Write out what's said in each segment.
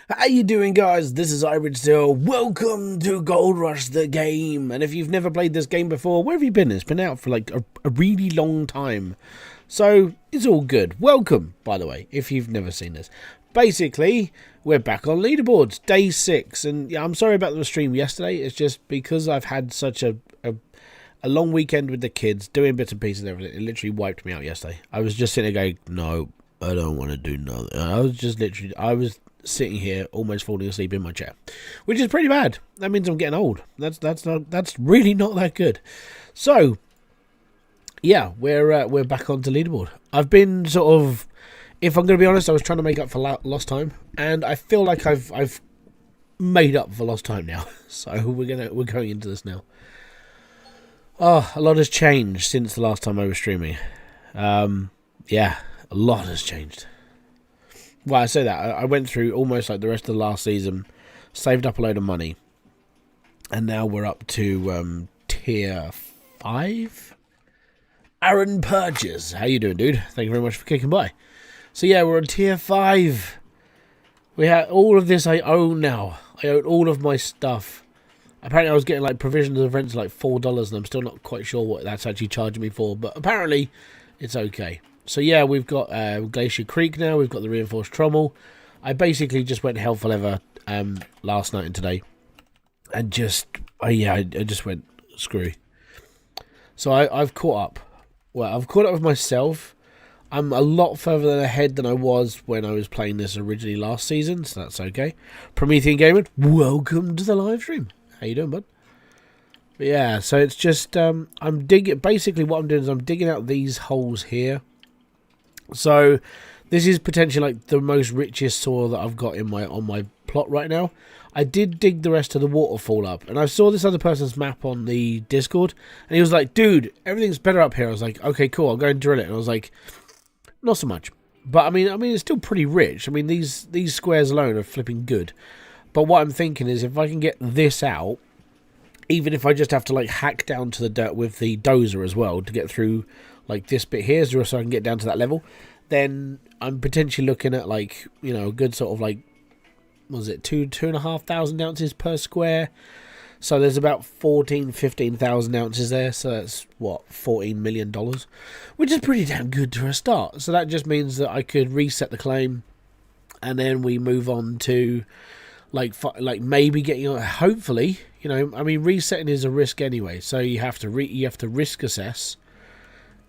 How you doing, guys? This is Hybridsteel. Welcome to Gold Rush the game. And if you've never played this game before, where have you been? It's been out for like a really long time. So it's all good. Welcome, by the way, if you've never seen this. Basically, we're back on Leaderboards, day 6. And yeah, I'm sorry about the stream yesterday. It's just because I've had such a long weekend with the kids, doing bits and pieces and everything. It literally wiped me out yesterday. I was just sitting there going, no, I don't want to do nothing. I was sitting here almost falling asleep in my chair, which is pretty bad. That means I'm getting old. That's really not that good. So yeah, we're back onto Leaderboard. I've been sort of, if I'm going to be honest, I was trying to make up for lost time, and I feel like I've made up for lost time now. So we're going into this now. Oh, a lot has changed since the last time I was streaming. Yeah, a lot has changed. Well, I say that. I went through almost like the rest of the last season, saved up a load of money, and now we're up to tier 5. Aaron Purges, how you doing, dude? Thank you very much for kicking by. So yeah, we're on tier 5. We have all of this I own now. I own all of my stuff. Apparently I was getting like provisions of rent like $4, and I'm still not quite sure what that's actually charging me for, but apparently it's okay. So yeah, we've got Glacier Creek now. We've got the reinforced trommel. I basically just went hell for leather last night and today, and I just went screw. So I've caught up. Well, I've caught up with myself. I'm a lot further ahead than I was when I was playing this originally last season, so that's okay. Promethean Gaming, welcome to the live stream. How you doing, bud? But yeah, so it's just I'm digging. Basically, what I'm doing is I'm digging out these holes here. So this is potentially like the most richest soil that I've got in on my plot right now. I did dig the rest of the waterfall up, and I saw this other person's map on the Discord, and he was like, dude, everything's better up here. I was like, okay, cool, I'll go and drill it. And I was like, not so much. But I mean it's still pretty rich. I mean these squares alone are flipping good. But what I'm thinking is if I can get this out, even if I just have to like hack down to the dirt with the dozer as well to get through like this bit here, so I can get down to that level, then I'm potentially looking at like, you know, a good sort of like, what was it, 2,500 ounces per square. So there's about 15,000 ounces there. So that's what, $14 million, which is pretty damn good to a start. So that just means that I could reset the claim, and then we move on to like maybe getting, hopefully, you know, I mean resetting is a risk anyway. So you have to risk assess.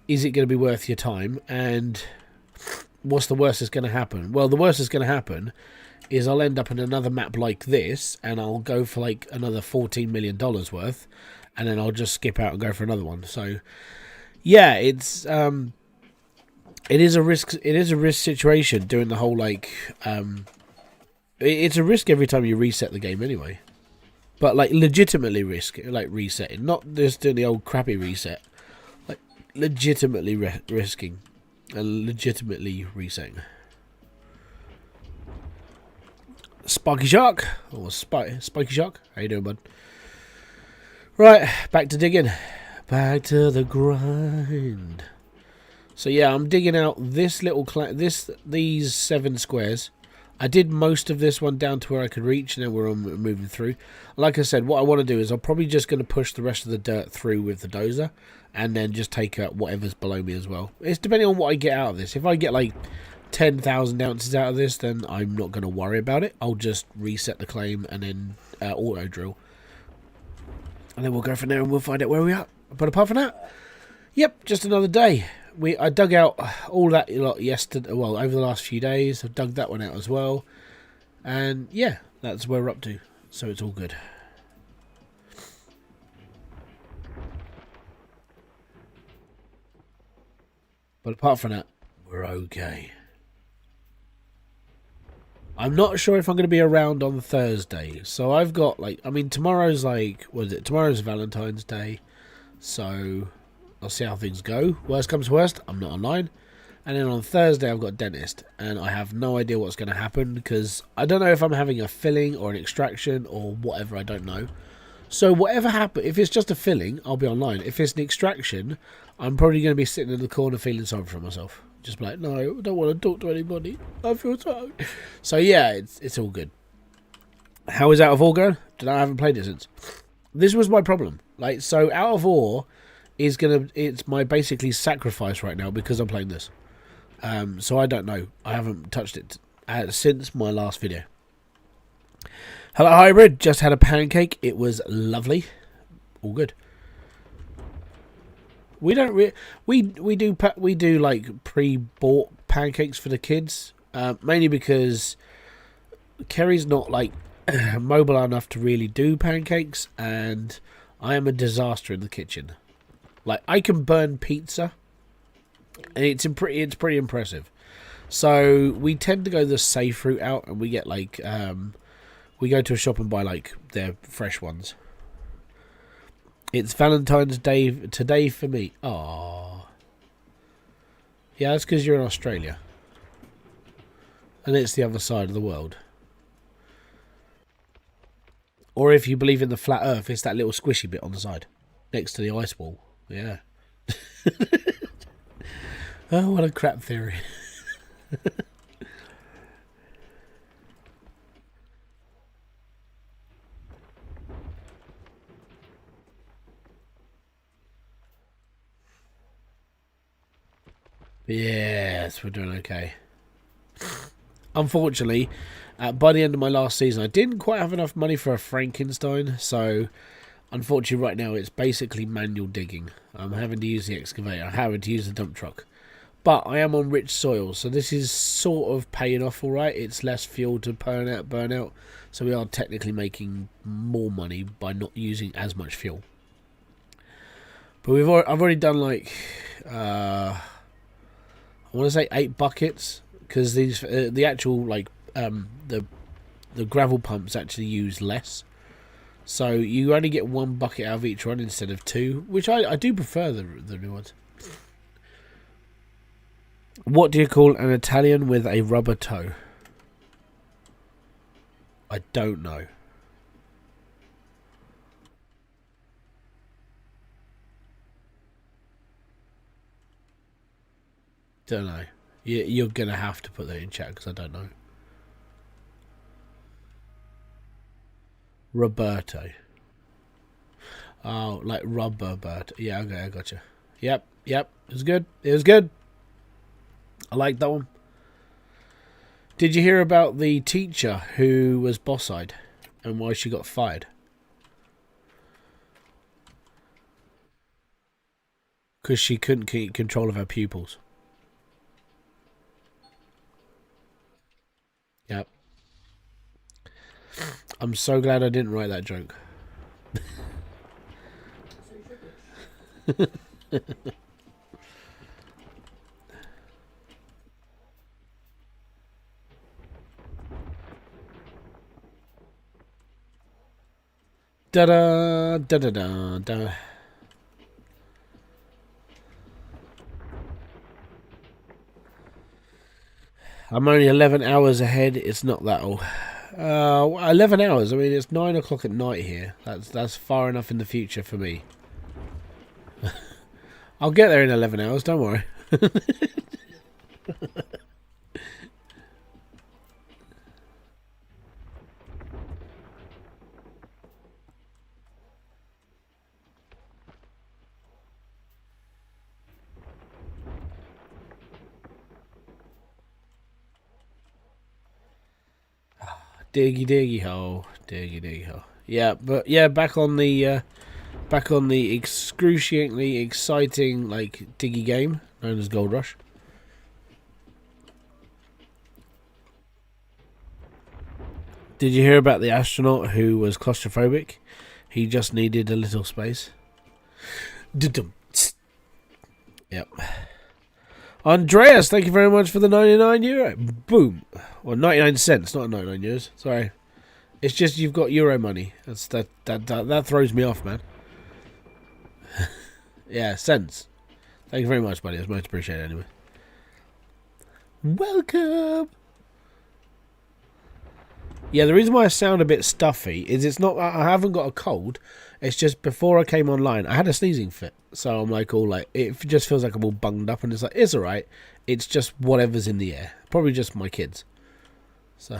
Is it going to be worth your time? And what's the worst that's going to happen? Well, the worst that's going to happen is I'll end up in another map like this, and I'll go for like another $14 million worth, and then I'll just skip out and go for another one. So yeah, it is a risk. It is a risk situation doing the whole like it's a risk every time you reset the game anyway. But like legitimately risk, like resetting, not just doing the old crappy reset. Like legitimately risking and legitimately resetting. Spiky Shark, or Spiky Shark, how you doing, bud? Right, back to digging, back to the grind. So yeah, I'm digging out this little these 7 squares. I did most of this one down to where I could reach, and then we're moving through. Like I said, what I want to do is I'm probably just going to push the rest of the dirt through with the dozer, and then just take out whatever's below me as well. It's depending on what I get out of this. If I get like 10,000 ounces out of this, then I'm not going to worry about it. I'll just reset the claim and then auto drill, and then we'll go from there and we'll find out where we are. But apart from that, yep, just another day. I dug out all that lot yesterday. Well, over the last few days, I've dug that one out as well, and yeah, that's where we're up to. So it's all good. But apart from that, we're okay. I'm not sure if I'm going to be around on Thursday. So I've got like, I mean, tomorrow's like, what is it? Tomorrow's Valentine's Day. So I'll see how things go. Worst comes to worst, I'm not online. And then on Thursday I've got a dentist, and I have no idea what's going to happen because I don't know if I'm having a filling or an extraction or whatever, I don't know. So whatever happens, if it's just a filling, I'll be online. If it's an extraction, I'm probably going to be sitting in the corner feeling sorry for myself. Just be like, no, I don't want to talk to anybody. I feel sorry. So yeah, it's all good. How is Out of Ore going? I haven't played it since. This was my problem. Like, so Out of Ore is it's my basically sacrifice right now because I'm playing this. So I don't know. I haven't touched it since my last video. Hello, Hybrid. Just had a pancake. It was lovely. All good. We don't we do like pre-bought pancakes for the kids, mainly because Kerry's not like mobile enough to really do pancakes, and I am a disaster in the kitchen. Like, I can burn pizza, and it's pretty impressive. So we tend to go the safe route out, and we get like we go to a shop and buy like their fresh ones. It's Valentine's Day today for me. Aww. Yeah, that's because you're in Australia. And it's the other side of the world. Or if you believe in the flat earth, it's that little squishy bit on the side. Next to the ice wall. Yeah. Oh, what a crap theory. Yes, we're doing okay. Unfortunately, by the end of my last season, I didn't quite have enough money for a Frankenstein, so unfortunately right now it's basically manual digging. I'm having to use the excavator, I'm having to use the dump truck. But I am on rich soil, so this is sort of paying off alright. It's less fuel to burn out, so we are technically making more money by not using as much fuel. But I've already done like... I want to say 8 buckets, because these the actual like the gravel pumps actually use less, so you only get 1 bucket out of each one instead of 2, which I do prefer the new ones. What do you call an Italian with a rubber toe? I don't know. Don't know. You're going to have to put that in chat because I don't know. Roberto. Oh, like Roberto. Yeah, okay, I gotcha. Yep. It was good. I like that one. Did you hear about the teacher who was boss-eyed and why she got fired? Because she couldn't keep control of her pupils. Yep. I'm so glad I didn't write that joke. Da da da da da da. I'm only 11 hours ahead. It's not that old. 11 hours. I mean, it's 9 o'clock at night here. That's far enough in the future for me. I'll get there in 11 hours. Don't worry. Diggy hole. Diggy hole. Yeah, but yeah, back on the excruciatingly exciting like diggy game known as Gold Rush. Did you hear about the astronaut who was claustrophobic? He just needed a little space. Yep. Andreas, thank you very much for the €99. Boom. Well, 99 cents, not 99 euros. Sorry. It's just you've got euro money. That throws me off, man. Yeah, cents. Thank you very much, buddy. It's much appreciated anyway. Welcome. Yeah, the reason why I sound a bit stuffy is it's not... I haven't got a cold. It's just before I came online, I had a sneezing fit. So I'm like all like... It just feels like I'm all bunged up and it's like, it's alright. It's just whatever's in the air. Probably just my kids. So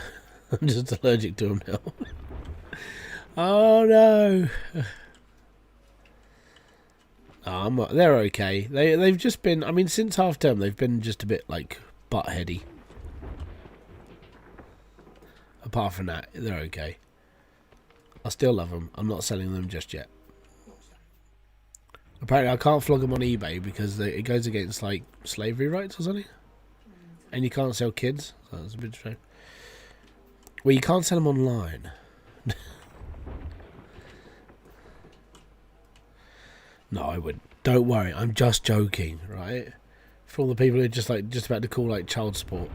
I'm just allergic to them now. Oh no. They're okay. They've just been. I mean, since half term, they've been just a bit like butt heady. Apart from that, they're okay. I still love them. I'm not selling them just yet. Apparently, I can't flog them on eBay because it goes against like slavery rights or something. And you can't sell kids. So that's a bit strange. Well, you can't sell them online. No, I wouldn't. Don't worry, I'm just joking, right? For all the people who are just about to call like child support.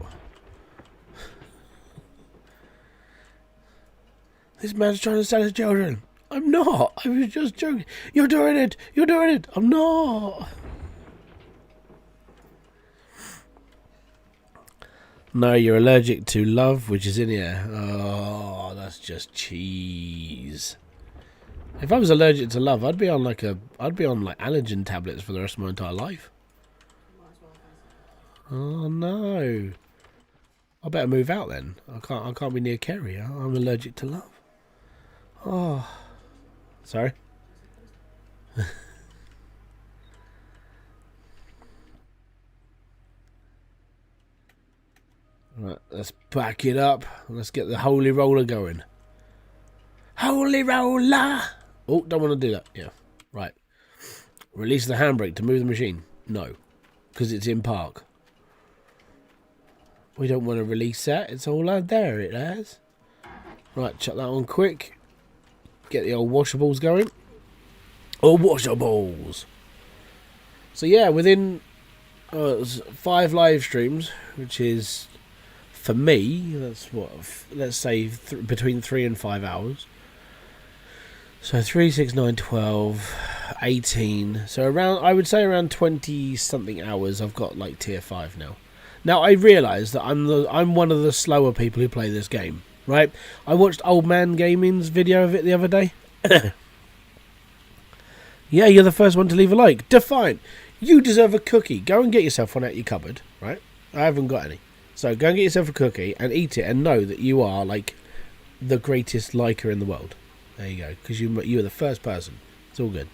This man's trying to sell his children. I'm not. I was just joking. You're doing it. You're doing it. I'm not. No, you're allergic to love, which is in here. Oh, that's just cheese. If I was allergic to love, I'd be on like allergen tablets for the rest of my entire life. Oh no! I better move out then. I can't be near Kerry. I'm allergic to love. Oh, sorry. Right, let's back it up. Let's get the holy roller going. Holy roller! Oh, don't want to do that. Yeah, right. Release the handbrake to move the machine. No, because it's in park. We don't want to release that. It's all out there, it has. Right, chuck that on quick. Get the old washables going. Oh, washables! So yeah, within 5 live streams, which is, for me, that's what, let's say between 3 and 5 hours. So 3, 6, 9, 12, 18. So around, I would say around 20 something hours I've got like tier 5 now. Now I realise that I'm one of the slower people who play this game, right? I watched Old Man Gaming's video of it the other day. Yeah, you're the first one to leave a like. Define. You deserve a cookie. Go and get yourself one out your cupboard, right? I haven't got any. So go and get yourself a cookie and eat it and know that you are like the greatest liker in the world. There you go, because you were the first person. It's all good.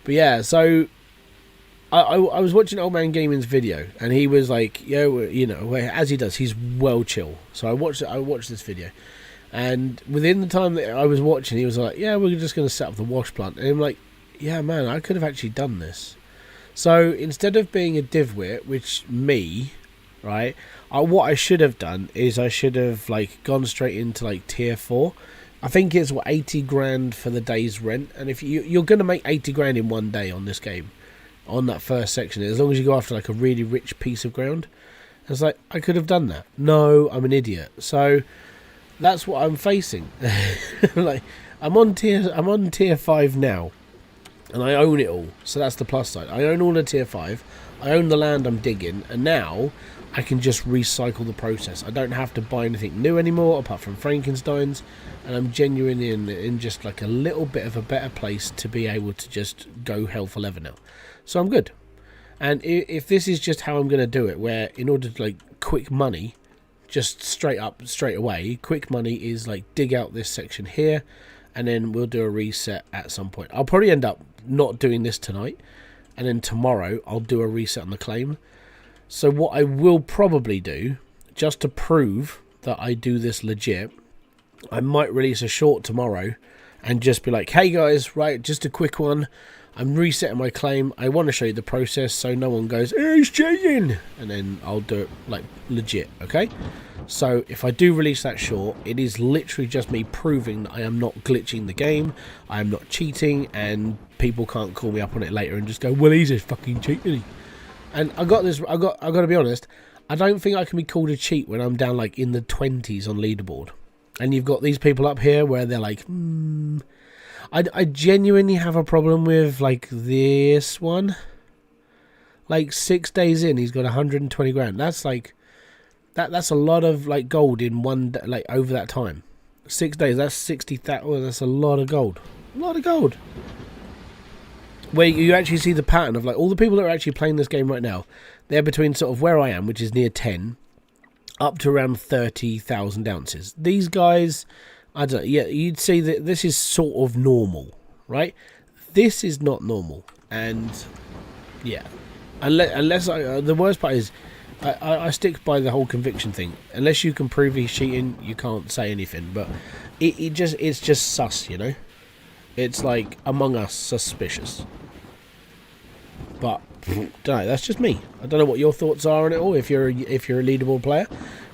But yeah, so I was watching Old Man Gaming's video, and he was like, yo, you know, as he does, he's well chill. So I watched this video, and within the time that I was watching, he was like, yeah, we're just going to set up the wash plant. And I'm like, yeah, man, I could have actually done this. So instead of being a divwit, which me, right, what I should have done is I should have like gone straight into like tier 4. I think it's 80 grand for the day's rent, and if you're going to make 80 grand in one day on this game, on that first section, as long as you go after like a really rich piece of ground. It's like, I could have done that. No, I'm an idiot. So that's what I'm facing. Like I'm on tier 5 now, and I own it all. So that's the plus side. I own all the tier 5. I own the land I'm digging, and now I can just recycle the process. I don't have to buy anything new anymore apart from Frankenstein's, and I'm genuinely in just like a little bit of a better place to be able to just go hell for leather now. So I'm good. And if this is just how I'm going to do it, where in order to like quick money, just straight away, quick money is like dig out this section here, and then we'll do a reset at some point. I'll probably end up not doing this tonight, and then tomorrow I'll do a reset on the claim. So what I will probably do, just to prove that I do this legit, I might release a short tomorrow and just be like, hey guys, right, just a quick one. I'm resetting my claim. I want to show you the process so no one goes, hey, he's cheating. And then I'll do it like legit, okay? So if I do release that short, it is literally just me proving that I am not glitching the game, I am not cheating, and people can't call me up on it later and just go, well, he's just fucking cheating. And I got to be honest, I don't think I can be called a cheat when I'm down like in the 20s on leaderboard. And you've got these people up here where they're like, I genuinely have a problem with like this one. Like 6 days in, he's got 120 grand. That's like, that's a lot of like gold in one day, like over that time. 6 days, that's 60,000. Oh, that's a lot of gold. A lot of gold. Where you actually see the pattern of like all the people that are actually playing this game right now, they're between sort of where I am, which is near 10, up to around 30,000 ounces. These guys I don't. Yeah, you'd say that this is sort of normal, right? This is not normal, and yeah, unless the worst part is, I stick by the whole conviction thing. Unless you can prove he's cheating, you can't say anything. But it's just sus, you know. It's like Among Us suspicious. But don't know. That's just me. I don't know what your thoughts are on it all. If you're a leaderboard player,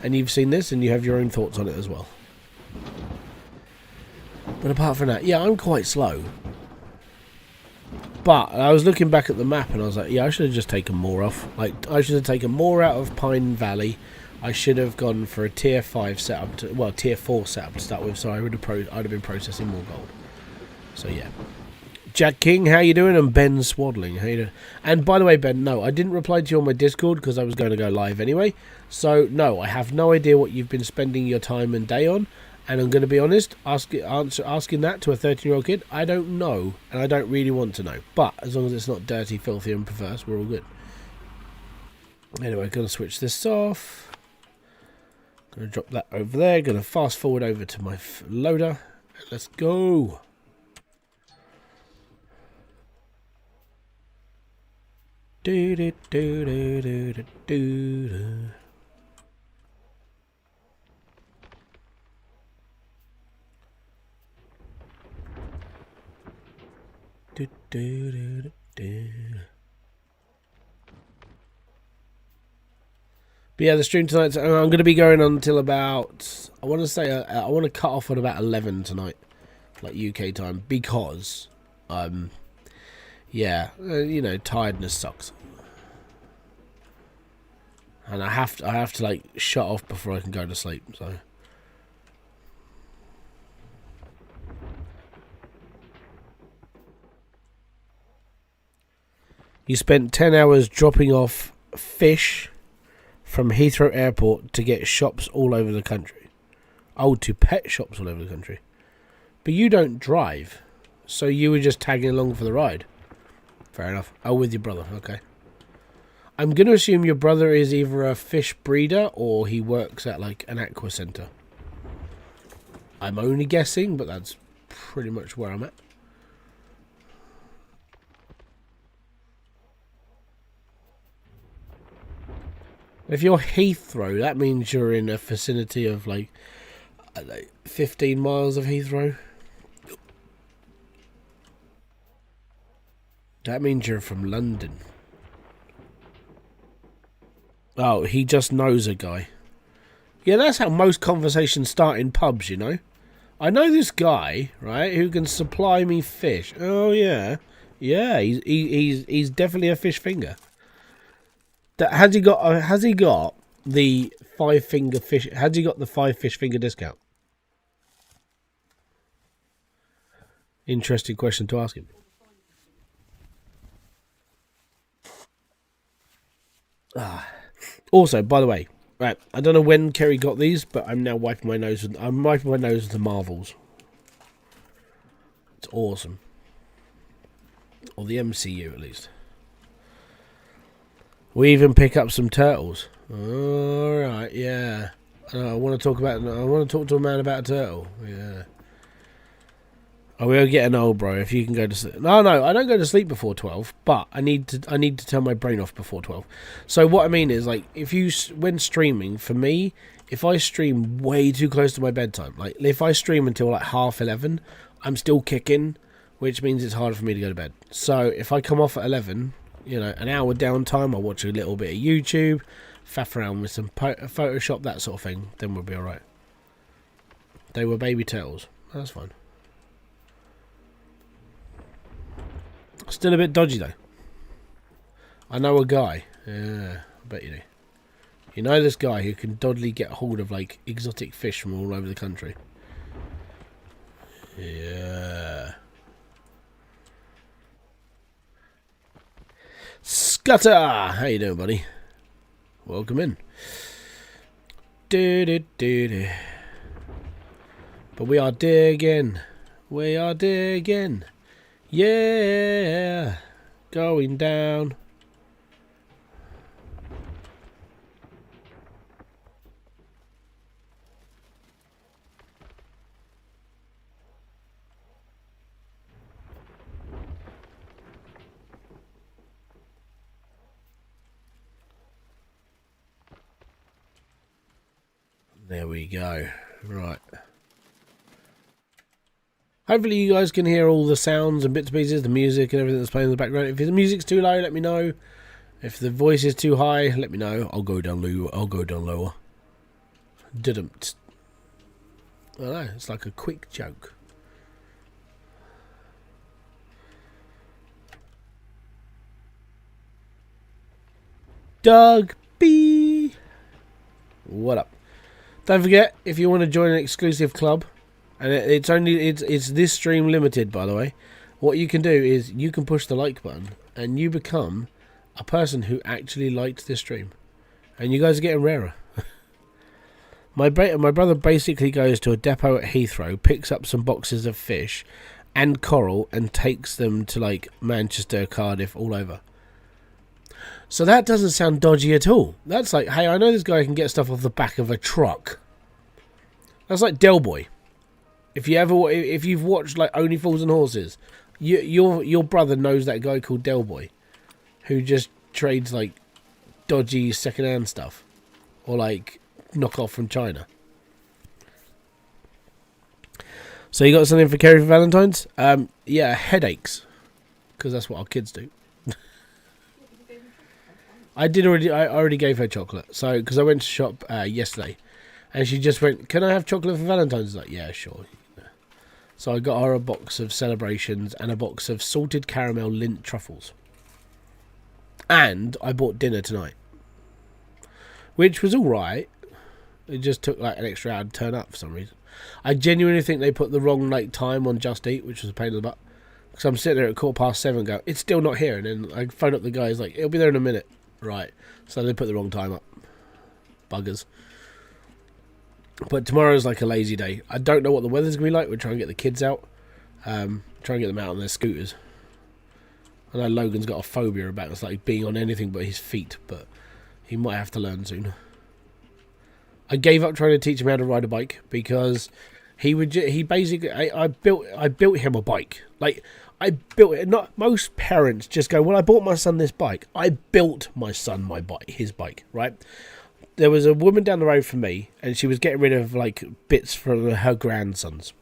and you've seen this, and you have your own thoughts on it as well. But apart from that, yeah, I'm quite slow. But I was looking back at the map and I was like, yeah, I should have just taken more off. Like, I should have taken more out of Pine Valley. I should have gone for a tier 5 setup, tier 4 setup to start with, so I'd have been processing more gold. So yeah. Jack King, how you doing? And Ben Swaddling, how you doing? And by the way, Ben, no, I didn't reply to you on my Discord because I was going to go live anyway. So no, I have no idea what you've been spending your time and day on. And I'm going to be honest, asking that to a 13-year-old kid, I don't know, and I don't really want to know. But as long as it's not dirty, filthy, and perverse, we're all good. Anyway, going to switch this off. Going to drop that over there. Going to fast forward over to my loader. Let's go. Do do do do do do do. Do, do, do, do, do. But yeah, the stream tonight, I'm going to be going on until about, I want to cut off at about 11 tonight, like UK time, because, yeah, you know, tiredness sucks. And I have to like shut off before I can go to sleep, so. You spent 10 hours dropping off fish from Heathrow Airport to get shops all over the country. Oh, to pet shops all over the country. But you don't drive, so you were just tagging along for the ride. Fair enough. Oh, with your brother, okay. I'm going to assume your brother is either a fish breeder or he works at like an aqua centre. I'm only guessing, but that's pretty much where I'm at. If you're Heathrow, that means you're in a vicinity of like 15 miles of Heathrow. That means you're from London. Oh, he just knows a guy. Yeah, that's how most conversations start in pubs, you know. I know this guy, right, who can supply me fish. Oh yeah, yeah, he's definitely a fish finger. Has he got the 5 finger fish? Has he got the 5 fish finger discount? Interesting question to ask him. Also, by the way, right, I don't know when Kerry got these, but I'm now wiping my nose. I'm wiping my nose with the Marvels. It's awesome, or the MCU at least. We even pick up some turtles. All right, yeah. I want to talk to a man about a turtle. Yeah. Oh, we're getting old, bro. If you can go to sleep. No, I don't go to sleep before 12, but I need to turn my brain off before 12. So what I mean is, like, when streaming, for me, if I stream way too close to my bedtime, like if I stream until like 11:30, I'm still kicking, which means it's harder for me to go to bed. So if I come off at 11, you know, an hour downtime, I'll watch a little bit of YouTube, faff around with some Photoshop, that sort of thing, then we'll be alright. They were baby turtles. That's fine. Still a bit dodgy though. I know a guy. Yeah, I bet you do. You know this guy who can dodily get hold of like exotic fish from all over the country. Yeah. Scudder! How you doing, buddy? Welcome in. Do. But we are digging. We are digging. Yeah. Going down. There we go. Right. Hopefully you guys can hear all the sounds and bits and pieces, the music and everything that's playing in the background. If the music's too low, let me know. If the voice is too high, let me know. I'll go down lower. Didn't. I don't know, it's like a quick joke. Doug B. What up? Don't forget, if you want to join an exclusive club, and it's this stream limited, by the way, what you can do is you can push the like button and you become a person who actually liked this stream, and you guys are getting rarer. My brother basically goes to a depot at Heathrow, picks up some boxes of fish and coral, and takes them to like Manchester, Cardiff, all over. So that doesn't sound dodgy at all. That's like, hey, I know this guy can get stuff off the back of a truck. That's like Del Boy. If you've watched like Only Fools and Horses, your brother knows that guy called Del Boy, who just trades like dodgy secondhand stuff, or like knockoff from China. So you got something for Kerry for Valentine's? Yeah, headaches, because that's what our kids do. I already gave her chocolate. So, because I went to shop yesterday, and she just went, "Can I have chocolate for Valentine's?" Like, yeah, sure. So I got her a box of Celebrations and a box of salted caramel Lindt truffles. And I bought dinner tonight, which was all right. It just took like an extra hour to turn up for some reason. I genuinely think they put the wrong like time on Just Eat, which was a pain in the butt. Because I'm sitting there at 7:15 and go, it's still not here. And then I phone up the guy, he's like, it'll be there in a minute. Right. So they put the wrong time up. Buggers. But tomorrow's like a lazy day. I don't know what the weather's going to be like. We're trying to get the kids out. Try and get them out on their scooters. I know Logan's got a phobia about it's like being on anything but his feet, but he might have to learn soon. I gave up trying to teach him how to ride a bike because I built him a bike. Like, I built it. Not most parents just go, well, I bought my son this bike. I built my son his bike, right? There was a woman down the road from me, and she was getting rid of like bits from her grandsons,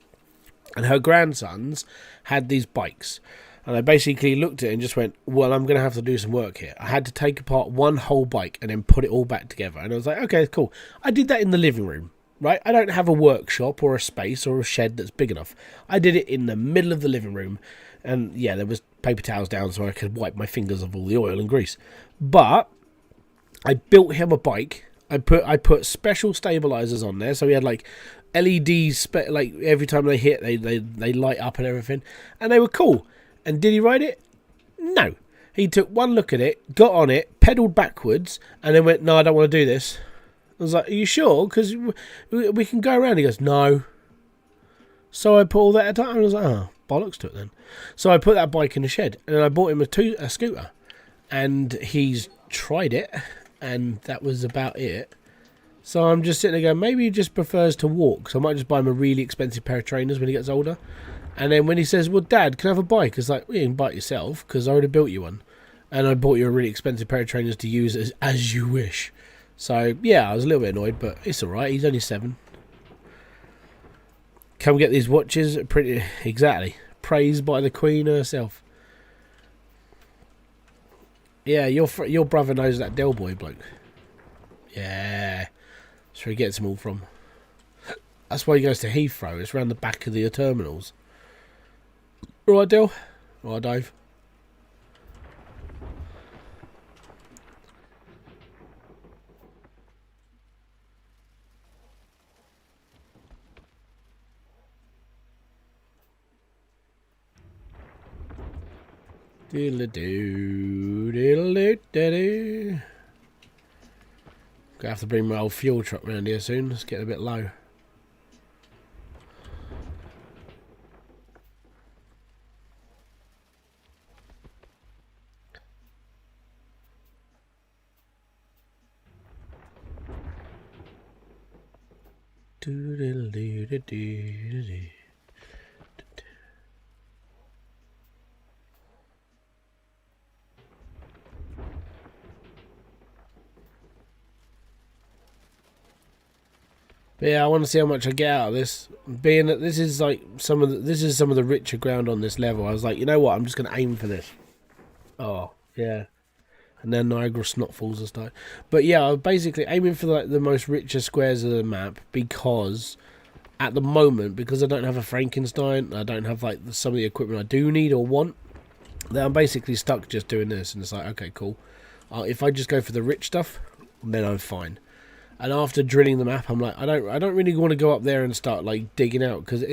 and her grandsons had these bikes. And I basically looked at it and just went, well, I'm going to have to do some work here. I had to take apart one whole bike and then put it all back together. And I was like, okay, cool. I did that in the living room, right? I don't have a workshop or a space or a shed that's big enough. I did it in the middle of the living room. And yeah, there was paper towels down so I could wipe my fingers of all the oil and grease. But I built him a bike. I put special stabilizers on there. So he had like LEDs, like every time they hit, they light up and everything. And they were cool. And did he ride it? No. He took one look at it, got on it, pedalled backwards, and then went, no, I don't want to do this. I was like, are you sure? Because we can go around. He goes, no. So I put all that at a time. I was like, oh, bollocks to it then. So I put that bike in the shed, and then I bought him a scooter. And he's tried it, and that was about it. So I'm just sitting there going, maybe he just prefers to walk. So I might just buy him a really expensive pair of trainers when he gets older. And then when he says, well, Dad, can I have a bike? It's like, well, you can buy it yourself, because I already built you one. And I bought you a really expensive pair of trainers to use as you wish. So, yeah, I was a little bit annoyed, but it's alright. He's only 7. Come get these watches. Pretty exactly. Praised by the Queen herself. Yeah, your brother knows that Del Boy bloke. Yeah. That's where he gets them all from. That's why he goes to Heathrow. It's around the back of the terminals. Alright, Dill. Alright, Dave. Diddle-doo, diddle-doo-doo-doo. Gonna have to bring my old fuel truck round here soon. It's getting a bit low. Do-diddle-doo-doo-doo-doo. But yeah, I want to see how much I get out of this. Being that this is like some of the richer ground on this level, I was like, you know what, I'm just gonna aim for this. Oh yeah, and then Niagara Snotfalls and stuff. But yeah, I'm basically aiming for like the most richer squares of the map because at the moment, because I don't have a Frankenstein, I don't have like some of the equipment I do need or want. Then I'm basically stuck just doing this, and it's like, okay, cool. If I just go for the rich stuff, then I'm fine. And after drilling the map, I'm like, I don't really want to go up there and start like digging out because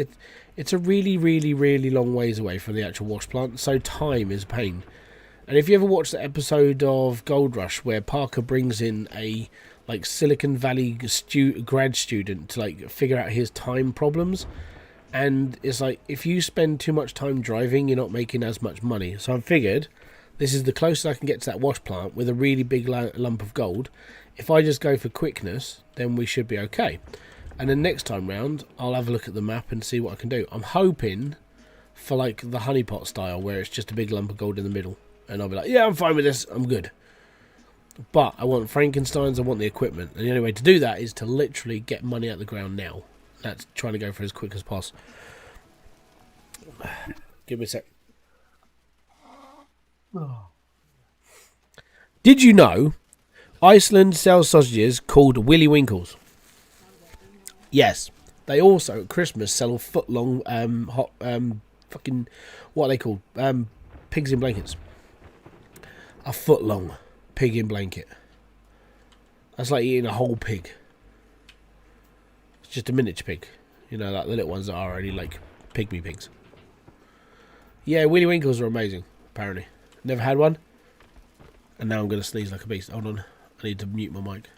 it's a really, really, really long ways away from the actual wash plant. So time is a pain. And if you ever watch the episode of Gold Rush where Parker brings in a like Silicon Valley grad student to like figure out his time problems, and it's like if you spend too much time driving, you're not making as much money. So I figured this is the closest I can get to that wash plant with a really big lump of gold. If I just go for quickness, then we should be okay. And then next time round, I'll have a look at the map and see what I can do. I'm hoping for like the honeypot style, where it's just a big lump of gold in the middle. And I'll be like, yeah, I'm fine with this. I'm good. But I want Frankensteins. I want the equipment. And the only way to do that is to literally get money out the ground now. That's trying to go for as quick as possible. Give me a sec. Oh. Did you know Iceland sells sausages called Willy Winkles? Yes. They also at Christmas sell a foot-long fucking what are they called? Pigs in blankets. A foot-long pig in blanket. That's like eating a whole pig. It's just a miniature pig. You know, like the little ones that are already like pygmy pigs. Yeah, Willy Winkles are amazing, apparently. Never had one. And now I'm going to sneeze like a beast. Hold on. I need to mute my mic.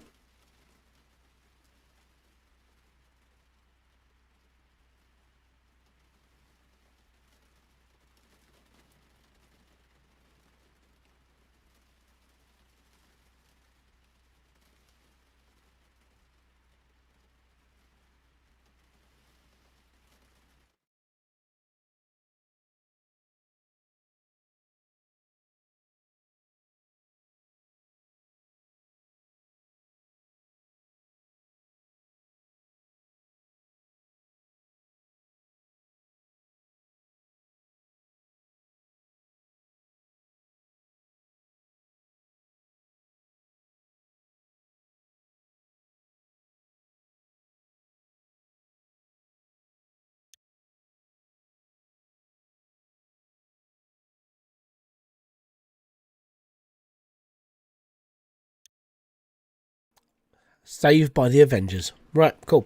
Saved by the Avengers. Right, cool.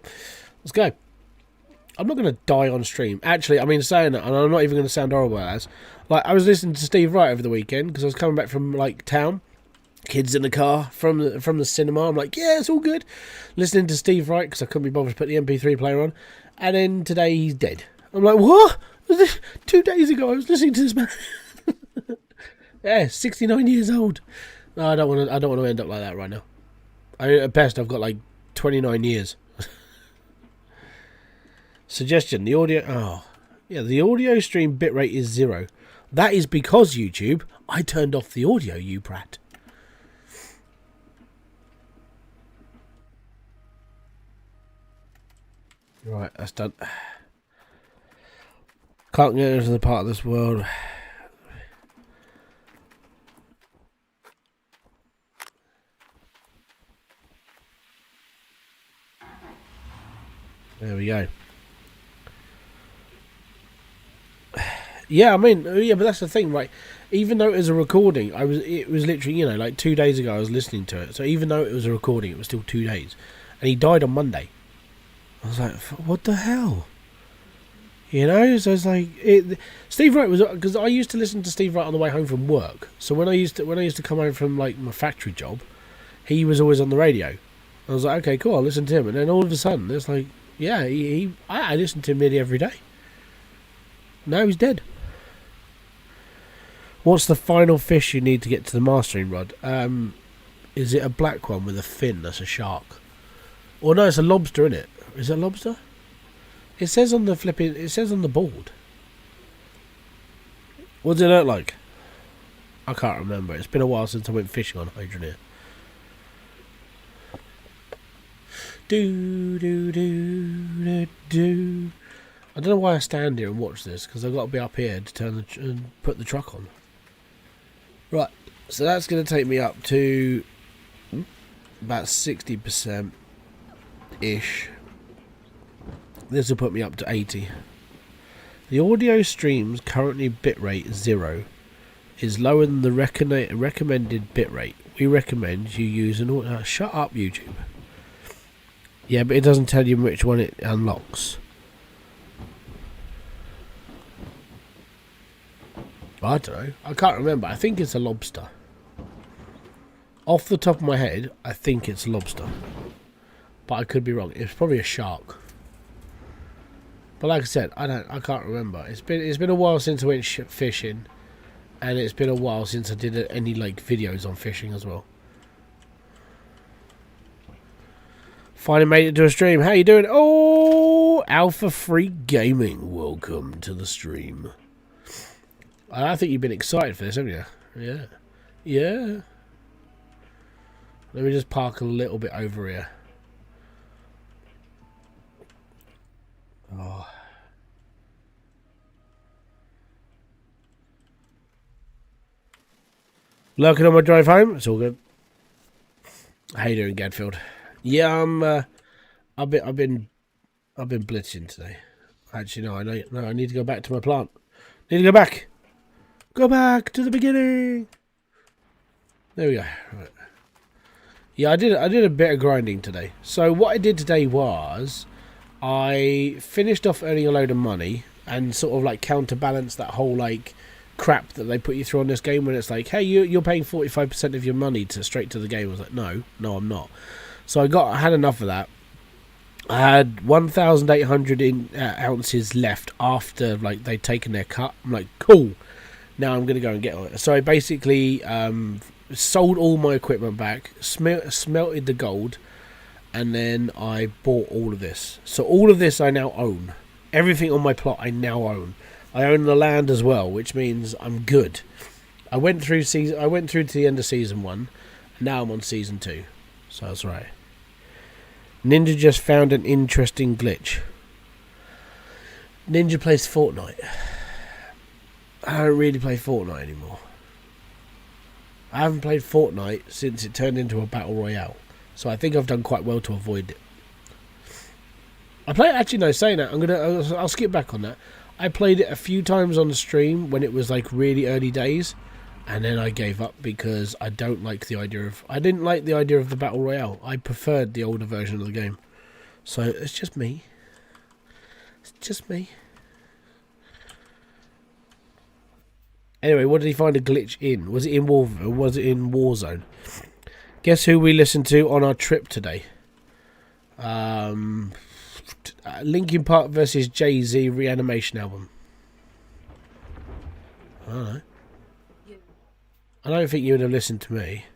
Let's go. I'm not going to die on stream. Actually, I mean, saying that, and I'm not even going to sound horrible as. Like, I was listening to Steve Wright over the weekend because I was coming back from, like, town. Kids in the car from the cinema. I'm like, yeah, it's all good. Listening to Steve Wright because I couldn't be bothered to put the MP3 player on. And then today he's dead. I'm like, what? 2 days ago I was listening to this man. Yeah, 69 years old. No, I don't want to end up like that right now. At best, I've got like 29 years. Suggestion: the audio. Oh, yeah, the audio stream bitrate is 0. That is because YouTube. I turned off the audio, you brat. Right, that's done. Can't get into the part of this world. There we go. Yeah, I mean, yeah, but that's the thing, right? Even though it was a recording, it was literally, you know, like 2 days ago I was listening to it. So even though it was a recording, it was still 2 days. And he died on Monday. I was like, what the hell? You know, so it's like Steve Wright was, because I used to listen to Steve Wright on the way home from work. So when I used to come home from like my factory job, he was always on the radio. I was like, okay, cool, I'll listen to him. And then all of a sudden, it's like, yeah, I listened to him nearly every day. Now he's dead. What's the final fish you need to get to the mastering rod? Is it a black one with a fin? That's a shark. Or no, it's a lobster, isn't it? Is it a lobster? It says on the it says on the board. What does it look like? I can't remember. It's been a while since I went fishing on Hydroneer. Do do do do do. I don't know why I stand here and watch this, because I've got to be up here to turn and put the truck on. Right, so that's going to take me up to about 60% ish. This will put me up to 80. The audio stream's currently bitrate 0 is lower than the recommended bitrate. We recommend you use an audio. Shut up, YouTube. Yeah, but it doesn't tell you which one it unlocks. I don't know. I can't remember. I think it's a lobster. Off the top of my head, I think it's a lobster. But I could be wrong. It's probably a shark. But like I said, I can't remember. It's been a while since I went fishing, and it's been a while since I did any like videos on fishing as well. Finally made it to a stream. How you doing? Oh, Alpha Free Gaming. Welcome to the stream. I think you've been excited for this, haven't you? Yeah. Yeah. Let me just park a little bit over here. Oh. Lurking on my drive home. It's all good. How you doing, Gadfield? Yeah, I've been blitzing today. Actually, no, I need to go back to my plant. Need to go back. Go back to the beginning. There we go. Right. Yeah, I did a bit of grinding today. So what I did today was I finished off earning a load of money and sort of like counterbalance that whole like crap that they put you through on this game when it's like, hey, you're paying 45% of your money straight to the game. I was like, no, I'm not. So I had enough of that. I had 1,800 ounces left after like they'd taken their cut. I'm like, cool. Now I'm gonna go and get on it. So I basically sold all my equipment back, smelted the gold, and then I bought all of this. So all of this I now own. Everything on my plot I now own. I own the land as well, which means I'm good. I went through to the end of season 1. Now I'm on season 2. So that's right. Ninja just found an interesting glitch. Ninja plays Fortnite. I don't really play Fortnite anymore. I haven't played Fortnite since it turned into a battle royale. So I think I've done quite well to avoid it. Saying that, I'll skip back on that. I played it a few times on the stream when it was like really early days, and then I gave up because I didn't like the idea of the battle royale. I preferred the older version of the game. So it's just me. It's just me. Anyway, what did he find a glitch in? Was it in Warzone? Guess who we listened to on our trip today? Linkin Park versus Jay-Z Reanimation album. I don't know. I don't think you would have listened to me.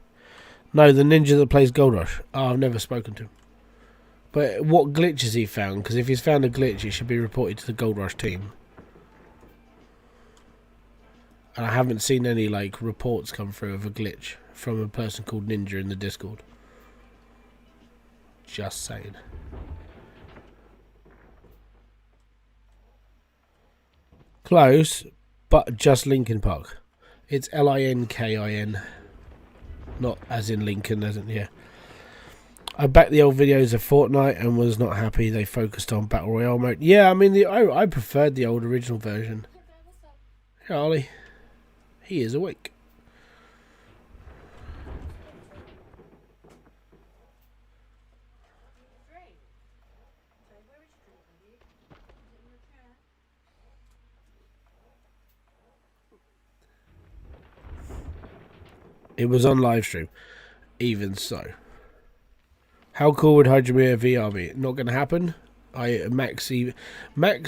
No, the ninja that plays Gold Rush. Oh, I've never spoken to him. But what glitch has he found? Because if he's found a glitch, it should be reported to the Gold Rush team. And I haven't seen any like reports come through of a glitch from a person called Ninja in the Discord. Just saying. Close, but just Linkin Park. It's Linkin, not as in Lincoln, as in yeah. I backed the old videos of Fortnite and was not happy they focused on Battle Royale mode. Yeah, I mean I preferred the old original version. Hey, Ollie. He is awake. It was on live stream. Even so. How cool would Hydromere VR be? Not going to happen. Max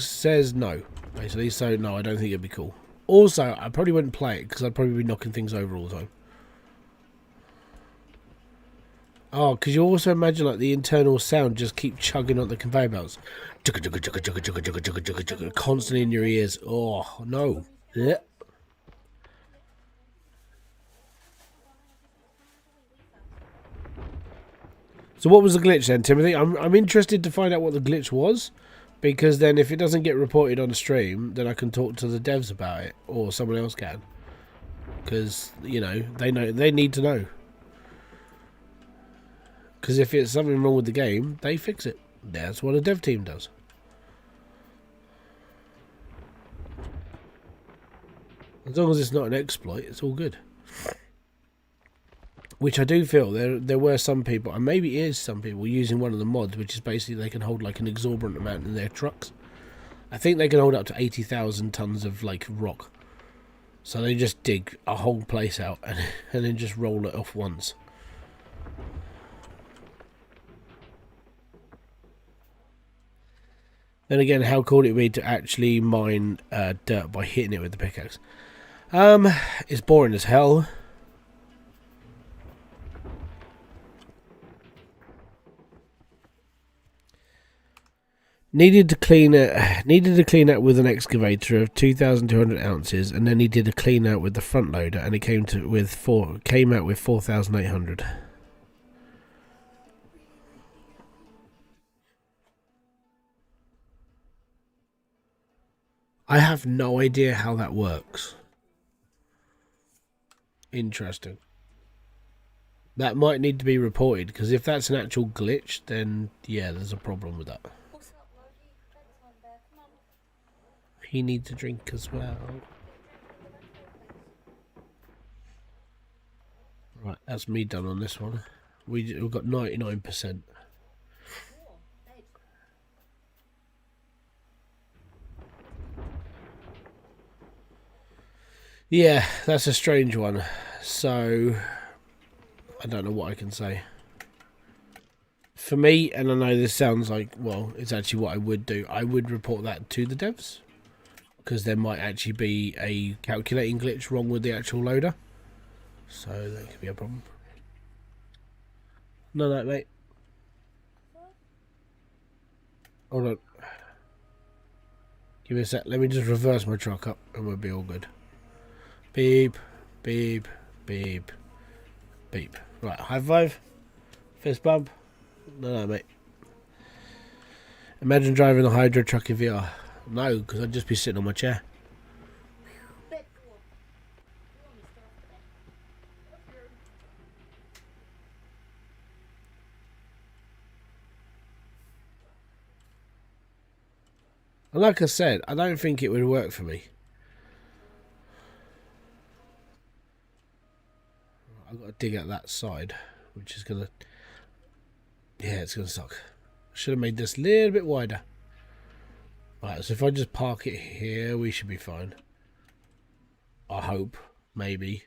says no. Basically, so no, I don't think it'd be cool. Also, I probably wouldn't play it because I'd probably be knocking things over all the time. Oh, because you also imagine like the internal sound just keep chugging on the conveyor belts. Constantly in your ears. Oh, no. Yeah. So what was the glitch then, Timothy? I'm interested to find out what the glitch was, because then if it doesn't get reported on the stream, then I can talk to the devs about it, or someone else can. Because, you know, they need to know. Because if it's something wrong with the game, they fix it. That's what a dev team does. As long as it's not an exploit, it's all good. Which I do feel there were some people, and maybe it is some people, using one of the mods, which is basically they can hold like an exorbitant amount in their trucks. I think they can hold up to 80,000 tons of like rock. So they just dig a whole place out and then just roll it off once. Then again, how cool it would be to actually mine dirt by hitting it with the pickaxe. It's boring as hell. Needed to clean it with an excavator of 2,200 ounces, and then he did a clean out with the front loader, and it came out with 4,800. I have no idea how that works. Interesting. That might need to be reported, because if that's an actual glitch, then yeah, there's a problem with that. He needs a drink as well. Right, that's me done on this one. We've got 99%. Yeah, that's a strange one. So, I don't know what I can say. For me, and I know this sounds like, well, it's actually what I would do. I would report that to the devs. Because there might actually be a calculating glitch wrong with the actual loader. So that could be a problem. No, mate. Hold on. Give me a sec. Let me just reverse my truck up and we'll be all good. Beep, beep, beep, beep. Right, high five. Fist bump. No, mate. Imagine driving a hydro truck in VR. No, because I'd just be sitting on my chair. And like I said, I don't think it would work for me. I've got to dig out that side, which is going to... Yeah, it's going to suck. I should have made this a little bit wider. Right, so if I just park it here, we should be fine. I hope. Maybe.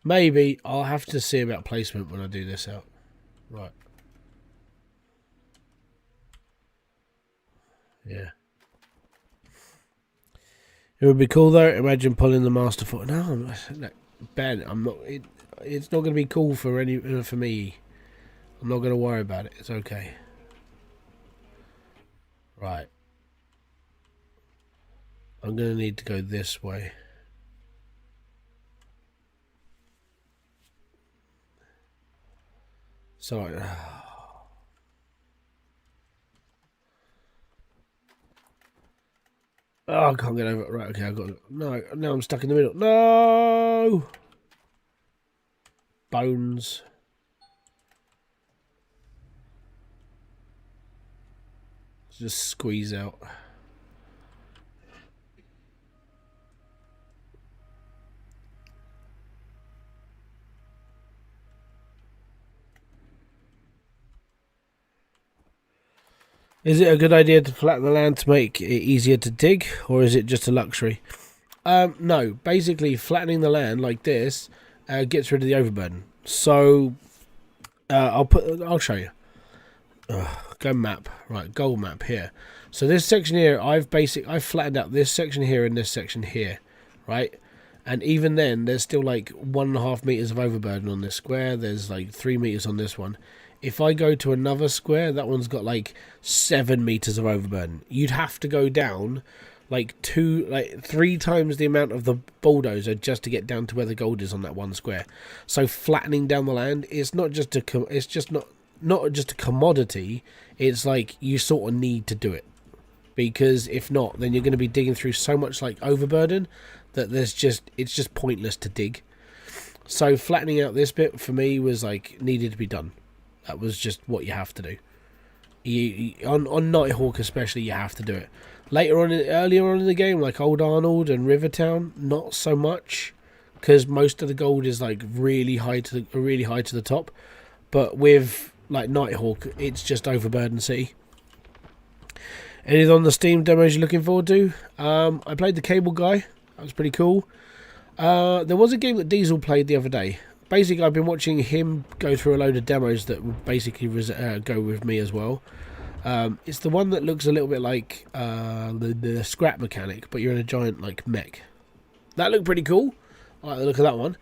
Maybe. I'll have to see about placement when I do this out. Right. Yeah. It would be cool though. Imagine pulling the master foot. No, Ben, I'm not. It's not going to be cool for me. I'm not going to worry about it. It's okay. Right. I'm going to need to go this way. Sorry. Oh, I can't get over it. Right, okay, I've got it. No, now I'm stuck in the middle. No! Bones. Just squeeze out. Is it a good idea to flatten the land to make it easier to dig, or is it just a luxury? No, basically flattening the land like this gets rid of the overburden. So I'll show you. Go map, right? Gold map here. So this section here, I've flattened out this section here and this section here, right? And even then, there's still like 1.5 meters of overburden on this square. There's like 3 meters on this one. If I go to another square, that one's got like 7 meters of overburden. You'd have to go down like 3 times the amount of the bulldozer just to get down to where the gold is on that one square. So flattening down the land is not just not just a commodity. It's like you sort of need to do it, because if not, then you're going to be digging through so much like overburden that it's just pointless to dig. So flattening out this bit for me was like needed to be done. That was just what you have to do. On Nighthawk especially, you have to do it. Earlier on in the game, like Old Arnold and Rivertown, not so much, because most of the gold is like really high to the top. But with like Nighthawk, it's just overburden city. Anything on the Steam demos you're looking forward to? I played the Cable Guy. That was pretty cool. There was a game that Diesel played the other day. Basically, I've been watching him go through a load of demos that would basically go with me as well. It's the one that looks a little bit like the scrap mechanic, but you're in a giant like mech. That looked pretty cool. I like the look of that one.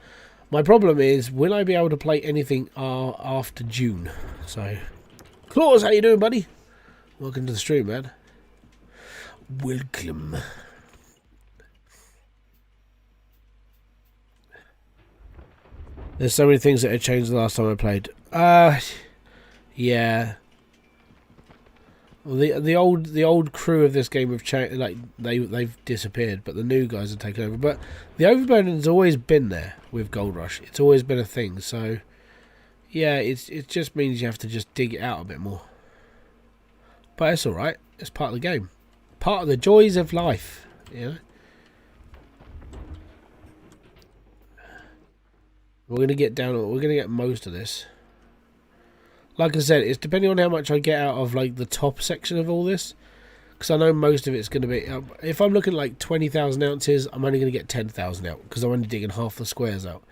My problem is, will I be able to play anything after June? So, Claus, how you doing, buddy? Welcome to the stream, man. Welcome. There's so many things that have changed the last time I played. Yeah. Well, the old crew of this game have changed. Like they've disappeared, but the new guys have taken over. But the overburden's always been there with Gold Rush. It's always been a thing. So yeah, it just means you have to just dig it out a bit more. But it's all right. It's part of the game. Part of the joys of life. You know. We're gonna get most of this. Like I said, it's depending on how much I get out of like the top section of all this, because I know most of it's going to be. If I'm looking at like 20,000 ounces, I'm only going to get 10,000 out because I'm only digging half the squares out.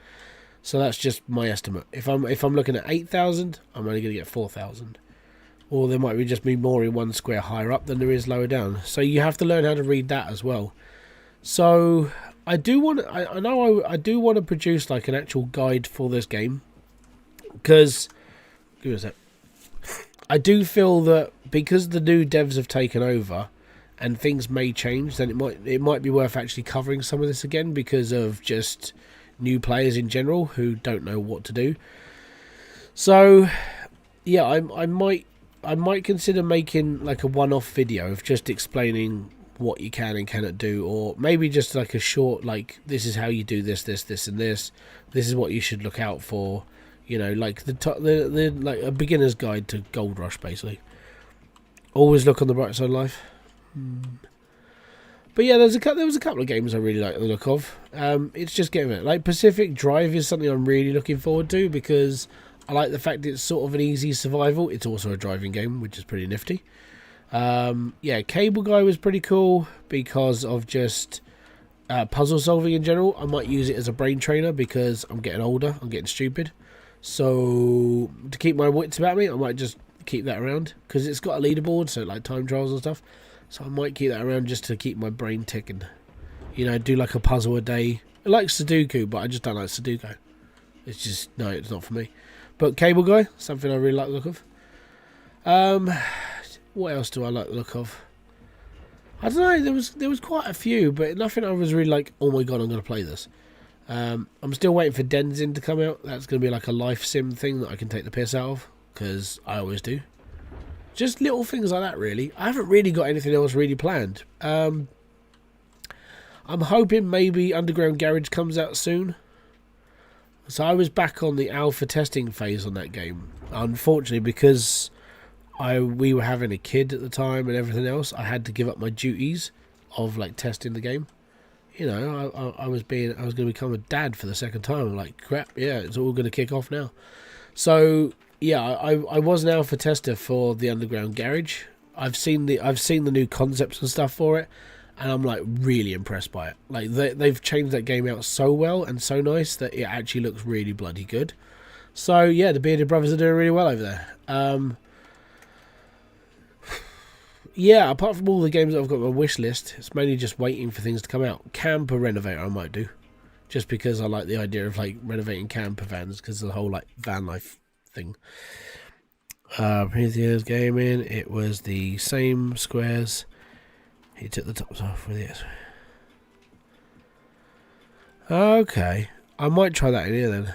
So that's just my estimate. If I'm looking at 8,000, I'm only going to get 4,000. Or there might just be more in one square higher up than there is lower down. So you have to learn how to read that as well. So I do want. I do want to produce like an actual guide for this game, because. Give us that. I do feel that because the new devs have taken over and things may change, then it might be worth actually covering some of this again, because of just new players in general who don't know what to do. So yeah, I might consider making like a one-off video of just explaining what you can and cannot do, or maybe just like a short, like, this is how you do this and this is what you should look out for. You know, like the like a beginner's guide to Gold Rush, basically. Always look on the bright side of life. But yeah, there was a couple of games I really like the look of. It's just getting it. Like Pacific Drive is something I'm really looking forward to, because I like the fact it's sort of an easy survival. It's also a driving game, which is pretty nifty. Yeah, Cable Guy was pretty cool because of just puzzle solving in general. I might use it as a brain trainer because I'm getting older. I'm getting stupid. So to keep my wits about me, I might just keep that around, because it's got a leaderboard, so like time trials and stuff. So I might keep that around just to keep my brain ticking. You know, do like a puzzle a day. I like Sudoku, but I just don't like Sudoku. It's just, no, it's not for me. But Cable Guy, something I really like the look of. What else do I like the look of? I don't know, there was quite a few, but nothing I was really like, oh my god, I'm going to play this. I'm still waiting for Denzin to come out. That's going to be like a life sim thing that I can take the piss out of, because I always do. Just little things like that, really. I haven't really got anything else really planned. I'm hoping maybe Underground Garage comes out soon. So I was back on the alpha testing phase on that game. Unfortunately, because we were having a kid at the time and everything else, I had to give up my duties of like testing the game. You know, I was going to become a dad for the second time. I'm like, crap, yeah, it's all going to kick off now. So yeah, I was an alpha tester for the Underground Garage. I've seen the new concepts and stuff for it, and I'm like really impressed by it. Like they've changed that game out so well and so nice that it actually looks really bloody good. So yeah, the Bearded Brothers are doing really well over there. Yeah, apart from all the games that I've got on my wish list, it's mainly just waiting for things to come out. Camper Renovator I might do, just because I like the idea of like renovating camper vans, because of the whole like van life thing. Previous gaming, it was the same squares. He took the tops off with it. Okay. I might try that in here then.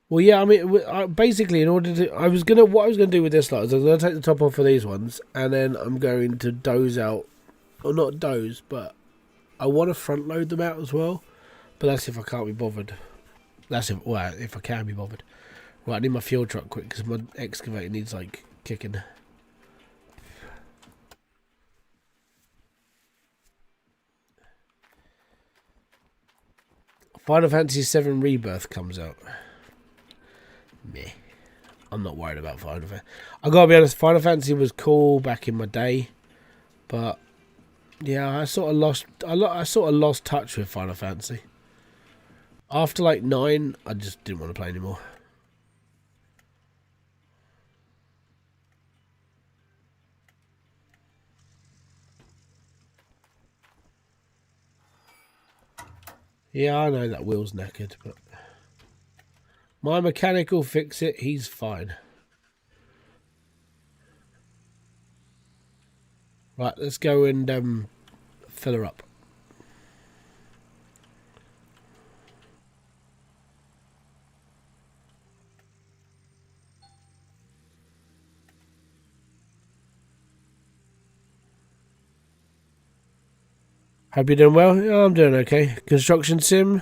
Well, yeah, I mean, basically, in order to, what I was gonna do with this lot is I'm gonna take the top off for these ones, and then I'm going to doze out, or not doze, but I want to front load them out as well. But that's if I can't be bothered. That's if I can be bothered. Right, I need my fuel truck quick because my excavator needs like kicking. Final Fantasy VII Rebirth comes out. Meh. I'm not worried about Final Fantasy. I gotta be honest, Final Fantasy was cool back in my day, but yeah, I sort of lost touch with Final Fantasy. After like 9, I just didn't want to play anymore. Yeah, I know that Will's knackered, but my mechanic will fix it. He's fine. Right, let's go and fill her up. Hope you're doing well. Yeah, I'm doing okay. Construction sim.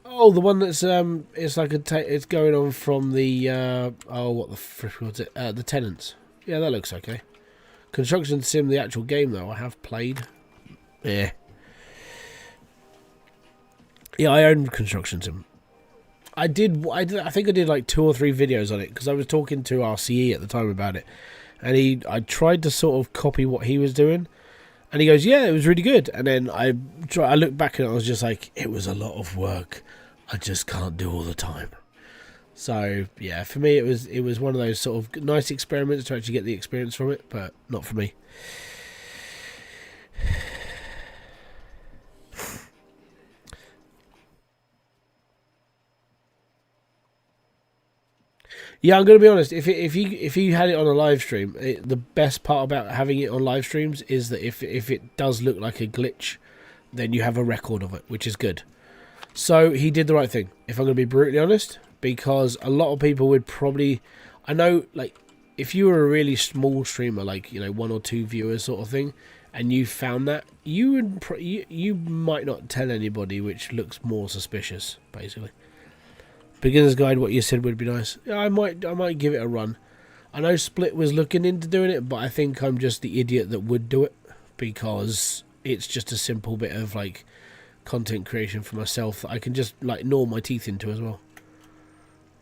Oh, the one that's it's like it's going on from the what the frick was it? The Tenants. Yeah, that looks okay. Construction sim, the actual game though, I have played. Yeah. Yeah, I own Construction sim. I think I did like 2 or 3 videos on it because I was talking to RCE at the time about it, and I tried to sort of copy what he was doing. And he goes, yeah, it was really good. And then I looked back and I was just like, it was a lot of work. I just can't do all the time. So, yeah, for me, it was one of those sort of nice experiments to actually get the experience from it, but not for me. Yeah, I'm going to be honest. If you had it on a live stream, the best part about having it on live streams is that if it does look like a glitch, then you have a record of it, which is good. So he did the right thing, if I'm going to be brutally honest, because a lot of people would probably, I know, like, if you were a really small streamer, like, 1 or 2 viewers sort of thing, and you found that, you might not tell anybody, which looks more suspicious, basically. Beginner's guide, what you said would be nice. Yeah, I might give it a run. I know Split was looking into doing it, but I think I'm just the idiot that would do it because it's just a simple bit of like content creation for myself that I can just like gnaw my teeth into as well.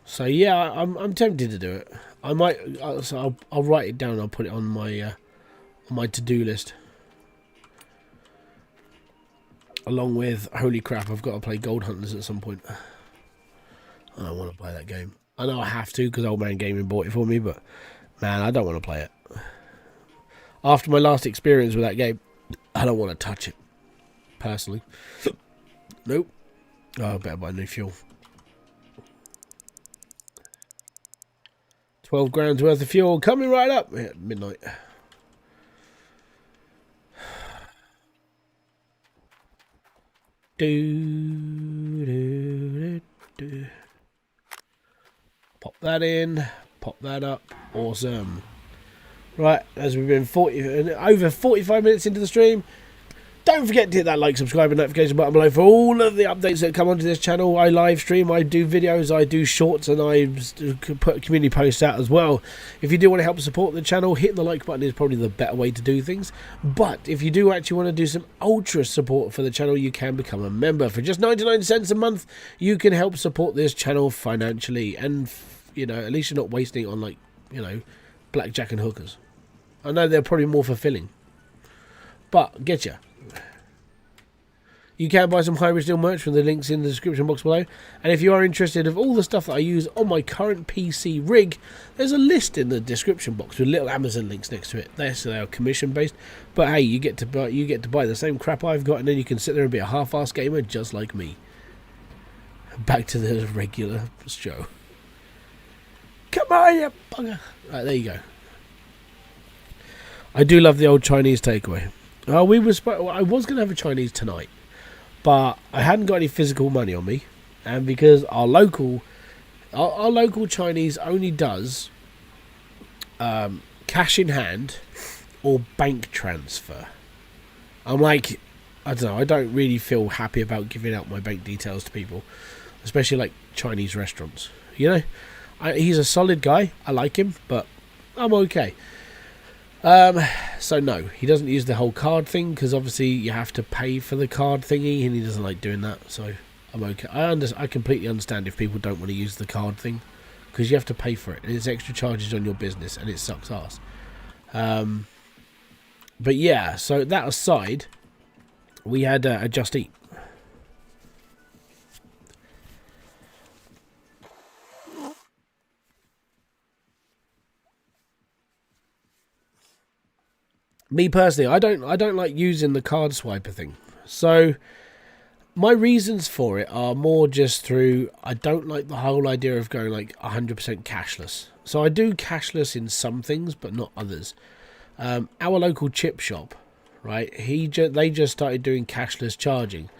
So yeah, I'm tempted to do it. I might. So I'll write it down. I'll put it on my to-do list. Along with, holy crap, I've got to play Gold Hunters at some point. I don't want to play that game. I know I have to because Old Man Gaming bought it for me, but man, I don't want to play it. After my last experience with that game, I don't want to touch it. Personally. Nope. Oh, I better buy new fuel. 12 grand's worth of fuel coming right up at midnight. Pop that in, pop that up, awesome. Right, as we've been over 45 minutes into the stream, don't forget to hit that like, subscribe and notification button below for all of the updates that come onto this channel. I live stream, I do videos, I do shorts, and I put community posts out as well. If you do want to help support the channel, hitting the like button is probably the better way to do things. But if you do actually want to do some ultra support for the channel, you can become a member. For just 99 cents a month, you can help support this channel financially. And, at least you're not wasting it on, like, blackjack and hookers. I know they're probably more fulfilling. But, get ya. You can buy some Hybridsteel merch from the links in the description box below. And if you are interested of all the stuff that I use on my current PC rig, there's a list in the description box with little Amazon links next to it. They are commission based, but hey, you get to buy the same crap I've got, and then you can sit there and be a half-assed gamer just like me. Back to the regular show. Come on, you bugger! Right, there you go. I do love the old Chinese takeaway. I was going to have a Chinese tonight, but I hadn't got any physical money on me, and because our local Chinese only does cash in hand or bank transfer. I'm like, I don't know, I don't really feel happy about giving out my bank details to people, especially like Chinese restaurants. You know, he's a solid guy. I like him, but I'm okay. So no, he doesn't use the whole card thing because obviously you have to pay for the card thingy, and he doesn't like doing that. So I'm okay. I completely understand if people don't want to use the card thing because you have to pay for it, and it's extra charges on your business, and it sucks ass. But yeah, so that aside, we had a Just Eat. Me personally, I don't like using the card swiper thing. So my reasons for it are more just through I don't like the whole idea of going like 100% cashless. So I do cashless in some things, but not others. Our local chip shop, right? They just started doing cashless charging.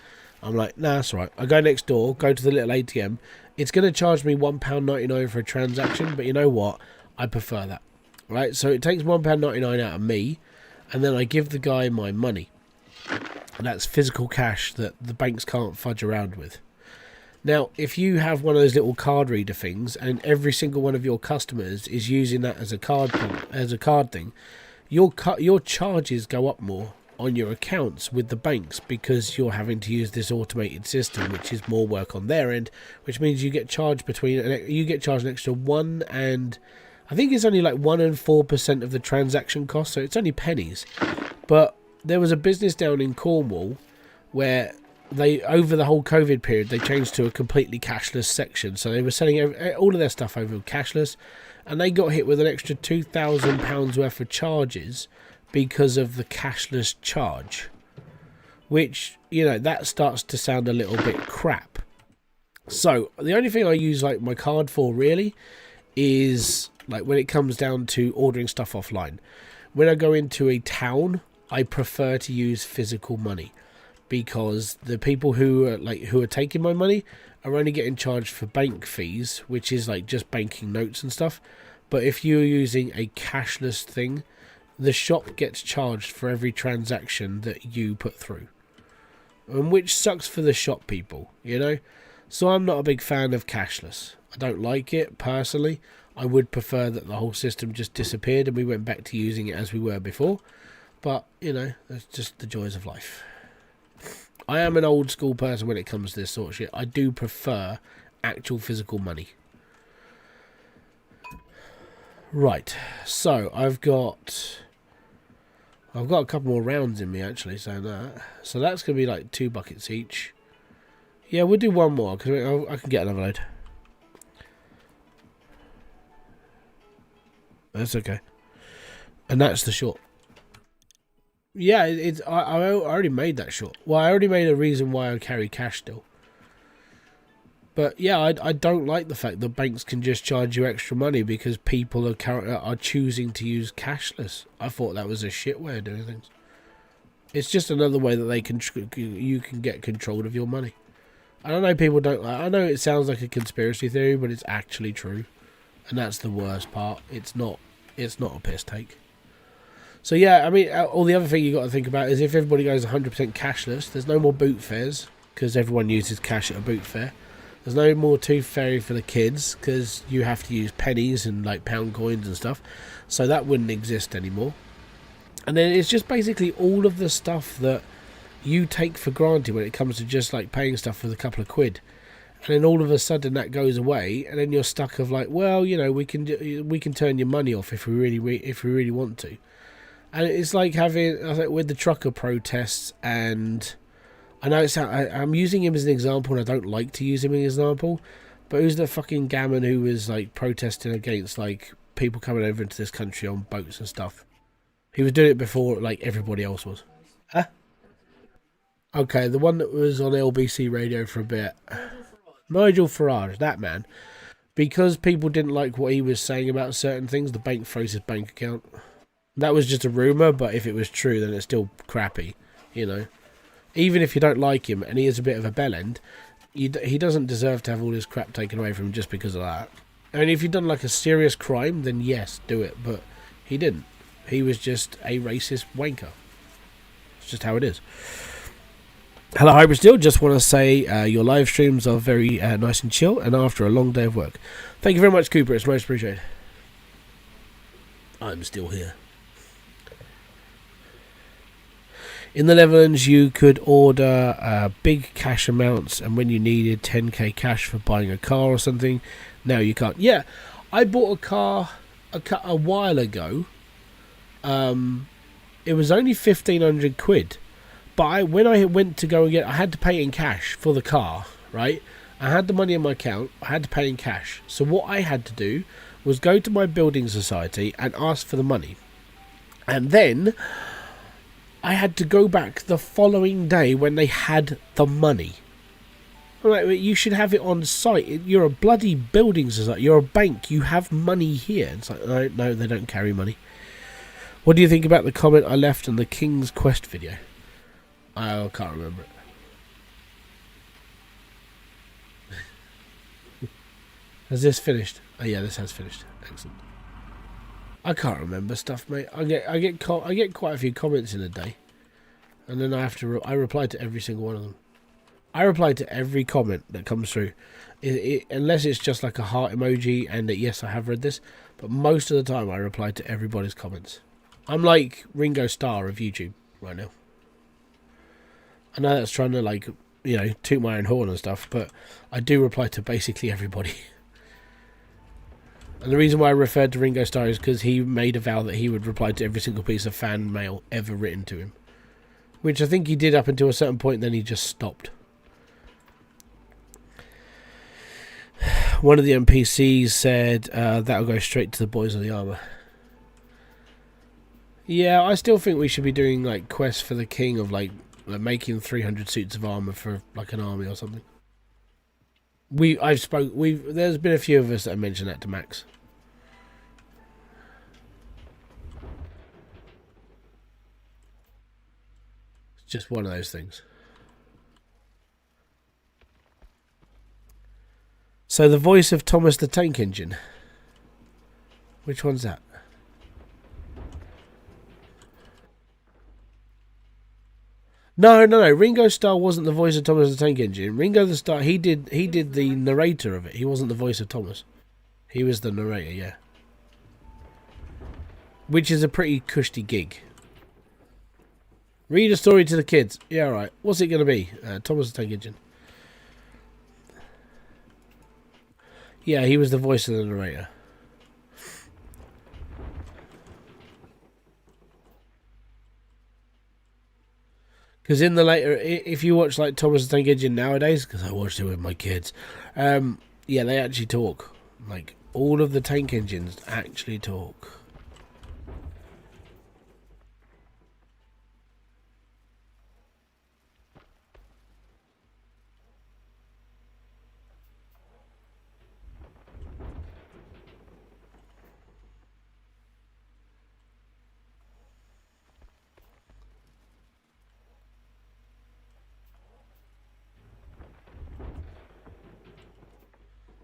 I'm like, nah, that's all right. I go next door, go to the little ATM. It's going to charge me £1.99 for a transaction, but you know what? I prefer that, right? So it takes £1.99 out of me, and then I give the guy my money. And that's physical cash that the banks can't fudge around with. Now, if you have one of those little card reader things, and every single one of your customers is using that as a card thing, your charges go up more on your accounts with the banks because you're having to use this automated system, which is more work on their end, which means you get charged an extra 1 and I think it's only like 1 and 4% of the transaction cost, so it's only pennies. But there was a business down in Cornwall where they, over the whole COVID period, they changed to a completely cashless section. So they were selling all of their stuff over cashless, and they got hit with an extra £2,000 worth of charges because of the cashless charge. Which, you know, that starts to sound a little bit crap. So the only thing I use like my card for really is like when it comes down to ordering stuff offline. When I go into a town, I prefer to use physical money because the people who are taking my money are only getting charged for bank fees, which is like just banking notes and stuff. But if you're using a cashless thing, the shop gets charged for every transaction that you put through, and which sucks for the shop people, you know. So I'm not a big fan of cashless. I don't like it personally. I would prefer that the whole system just disappeared and we went back to using it as we were before. But, you know, that's just the joys of life. I am an old school person when it comes to this sort of shit. I do prefer actual physical money. Right, so I've got a couple more rounds in me actually, so that's going to be like 2 buckets each. Yeah, we'll do one more because I can get another load. That's okay. And that's the short. Yeah, I already made that short. Well, I already made a reason why I carry cash still. But yeah, I don't like the fact that banks can just charge you extra money because people are choosing to use cashless. I thought that was a shit way of doing things. It's just another way that you can get control of your money. I don't know, people don't like. I know it sounds like a conspiracy theory, but it's actually true, and that's the worst part. It's not a piss take. So yeah, I mean, all the other thing you got to think about is if everybody goes 100% cashless, there's no more boot fairs because everyone uses cash at a boot fair. There's no more tooth fairy for the kids because you have to use pennies and like pound coins and stuff. So that wouldn't exist anymore. And then it's just basically all of the stuff that you take for granted when it comes to just like paying stuff with a couple of quid. And then all of a sudden that goes away, and then you're stuck of like, well, you know, we can turn your money off if we really want to. And it's like with the trucker protests, and I know I'm using him as an example, and I don't like to use him as an example, but who's the fucking gammon who was like protesting against like people coming over into this country on boats and stuff? He was doing it before like everybody else was. Huh? Okay, the one that was on LBC radio for a bit. Nigel Farage, that man. Because people didn't like what he was saying about certain things, the bank froze his bank account. That was just a rumour, but if it was true, then it's still crappy, you know. Even if you don't like him, and he is a bit of a bellend, he doesn't deserve to have all his crap taken away from him just because of that. I mean, if you'd done like a serious crime, then yes, do it, but he didn't. He was just a racist wanker. It's just how it is. Hello, Hybridsteel. Just want to say your live streams are very nice and chill, and after a long day of work. Thank you very much, Cooper. It's most appreciated. I'm still here. In the Netherlands, you could order big cash amounts, and when you needed 10k cash for buying a car or something, now you can't. Yeah, I bought a car a while ago. It was only 1,500 quid, but when I went to go and I had to pay in cash for the car, right? I had the money in my account, I had to pay in cash. So what I had to do was go to my building society and ask for the money. And then I had to go back the following day when they had the money. I'm like, you should have it on site. You're a bloody building society. You're a bank. You have money here. It's like, no, they don't carry money. What do you think about the comment I left on the King's Quest video? I can't remember it. Has this finished? Oh yeah, this has finished. Excellent. I can't remember stuff, mate. I get quite a few comments in a day, and then I reply to every single one of them. I reply to every comment that comes through, unless it's just like a heart emoji and that yes, I have read this. But most of the time, I reply to everybody's comments. I'm like Ringo Starr of YouTube right now. I know that's trying to, like, you know, toot my own horn and stuff, but I do reply to basically everybody. And the reason why I referred to Ringo Starr is because he made a vow that he would reply to every single piece of fan mail ever written to him. Which I think he did up until a certain point, then he just stopped. One of the NPCs said that'll go straight to the boys of the armour. Yeah, I still think we should be doing like quests for the king of like making 300 suits of armour for like an army or something. There's been a few of us that have mentioned that to Max. It's just one of those things. So the voice of Thomas the Tank Engine. Which one's that? No. Ringo Starr wasn't the voice of Thomas the Tank Engine. Ringo the Starr, he did the narrator of it. He wasn't the voice of Thomas. He was the narrator, yeah. Which is a pretty cushy gig. Read a story to the kids. Yeah, all right. What's it going to be? Thomas the Tank Engine. Yeah, he was the voice of the narrator. Because in the later, if you watch like Thomas the Tank Engine nowadays, because I watched it with my kids, yeah, they actually talk. Like, all of the tank engines actually talk.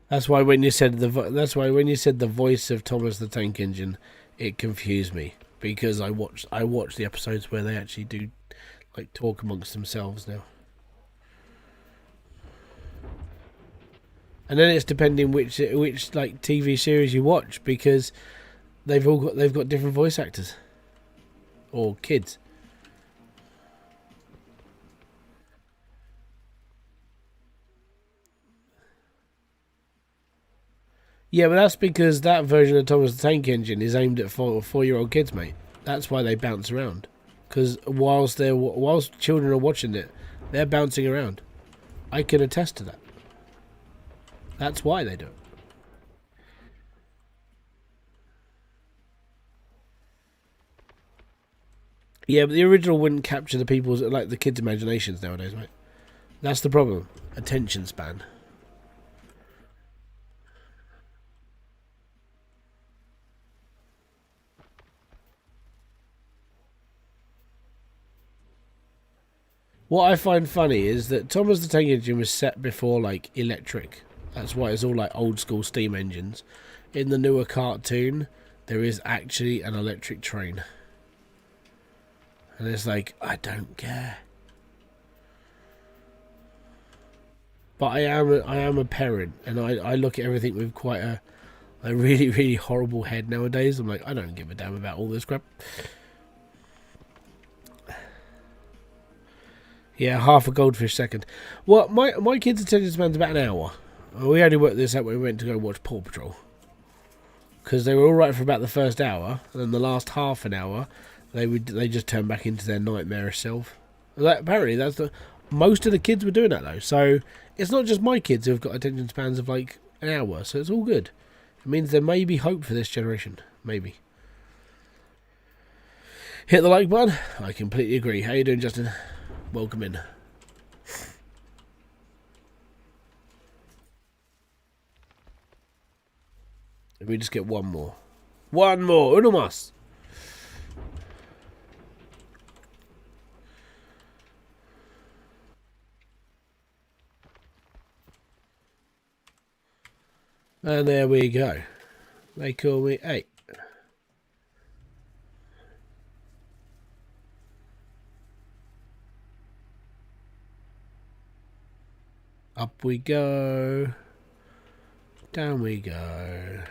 That's why when you said the voice of Thomas the Tank Engine, it confused me, because I watched the episodes where they actually do like talk amongst themselves now. And then it's depending which like TV series you watch, because they've got different voice actors or kids. Yeah, but that's because that version of Thomas the Tank Engine is aimed at 4-year-old kids, mate. That's why they bounce around. Because whilst children are watching it, they're bouncing around. I can attest to that. That's why they do it. Yeah, but the original wouldn't capture the people's, like, the kids' imaginations nowadays, mate. That's the problem. Attention span. What I find funny is that Thomas the Tank Engine was set before like electric. That's why it's all like old school steam engines. In the newer cartoon, there is actually an electric train. And it's like, I don't care. But I am a parent, and I look at everything with quite a really, really horrible head nowadays. I'm like, I don't give a damn about all this crap. Yeah, half a goldfish second. Well, my kids' attention span's about an hour. We only worked this out when we went to go watch Paw Patrol. Because they were all right for about the first hour, and then the last half an hour, they just turned back into their nightmarish self. Apparently, that's the most of the kids were doing that though. So it's not just my kids who've got attention spans of like an hour. So it's all good. It means there may be hope for this generation. Maybe. Hit the like button. I completely agree. How you doing, Justin? Welcome in. Let me just get one more. One more. Uno más. And there we go. They call me 8. Up we go. Down we go.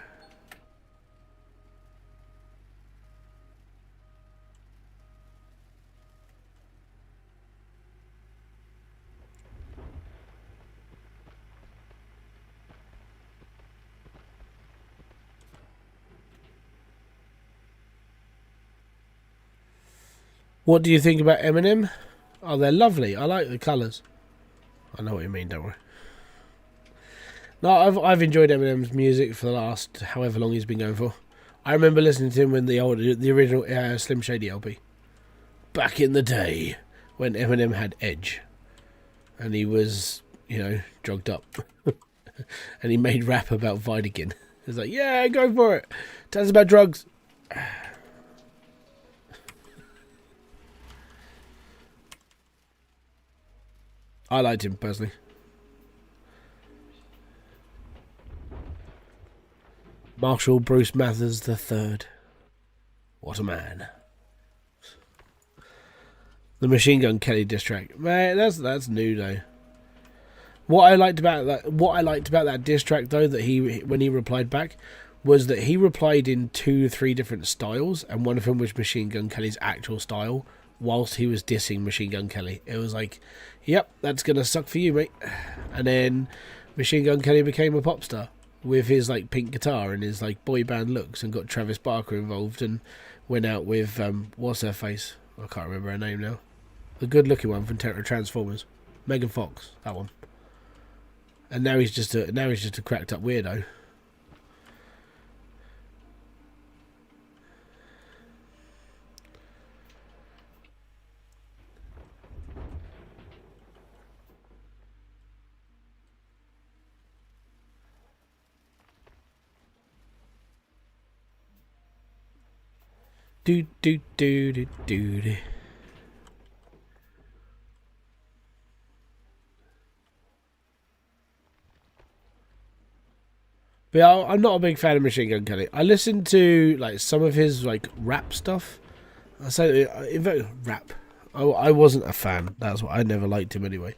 What do you think about Eminem? Oh, they're lovely. I like the colours. I know what you mean, don't worry. No, I've enjoyed Eminem's music for the last however long he's been going for. I remember listening to him when the original Slim Shady LP. Back in the day when Eminem had Edge. And he was, drugged up. And he made rap about Vidigan. It's like, yeah, go for it. Tell us about drugs. I liked him personally. Marshall Bruce Mathers III. What a man. The Machine Gun Kelly diss track. Man, that's new though. What I liked about that diss track though, that when he replied back, was that he replied in 2-3 different styles, and one of them was Machine Gun Kelly's actual style, whilst he was dissing Machine Gun Kelly. It was like, yep, that's gonna suck for you, mate. And then Machine Gun Kelly became a pop star with his like pink guitar and his like boy band looks, and got Travis Barker involved, and went out with what's her face? I can't remember her name now. The good looking one from Transformers, Megan Fox, that one. And now he's just a cracked up weirdo. Do do do do do do. But I'm not a big fan of Machine Gun Kelly. I listened to like some of his like rap stuff. I say rap. I wasn't a fan. That's what I never liked him anyway.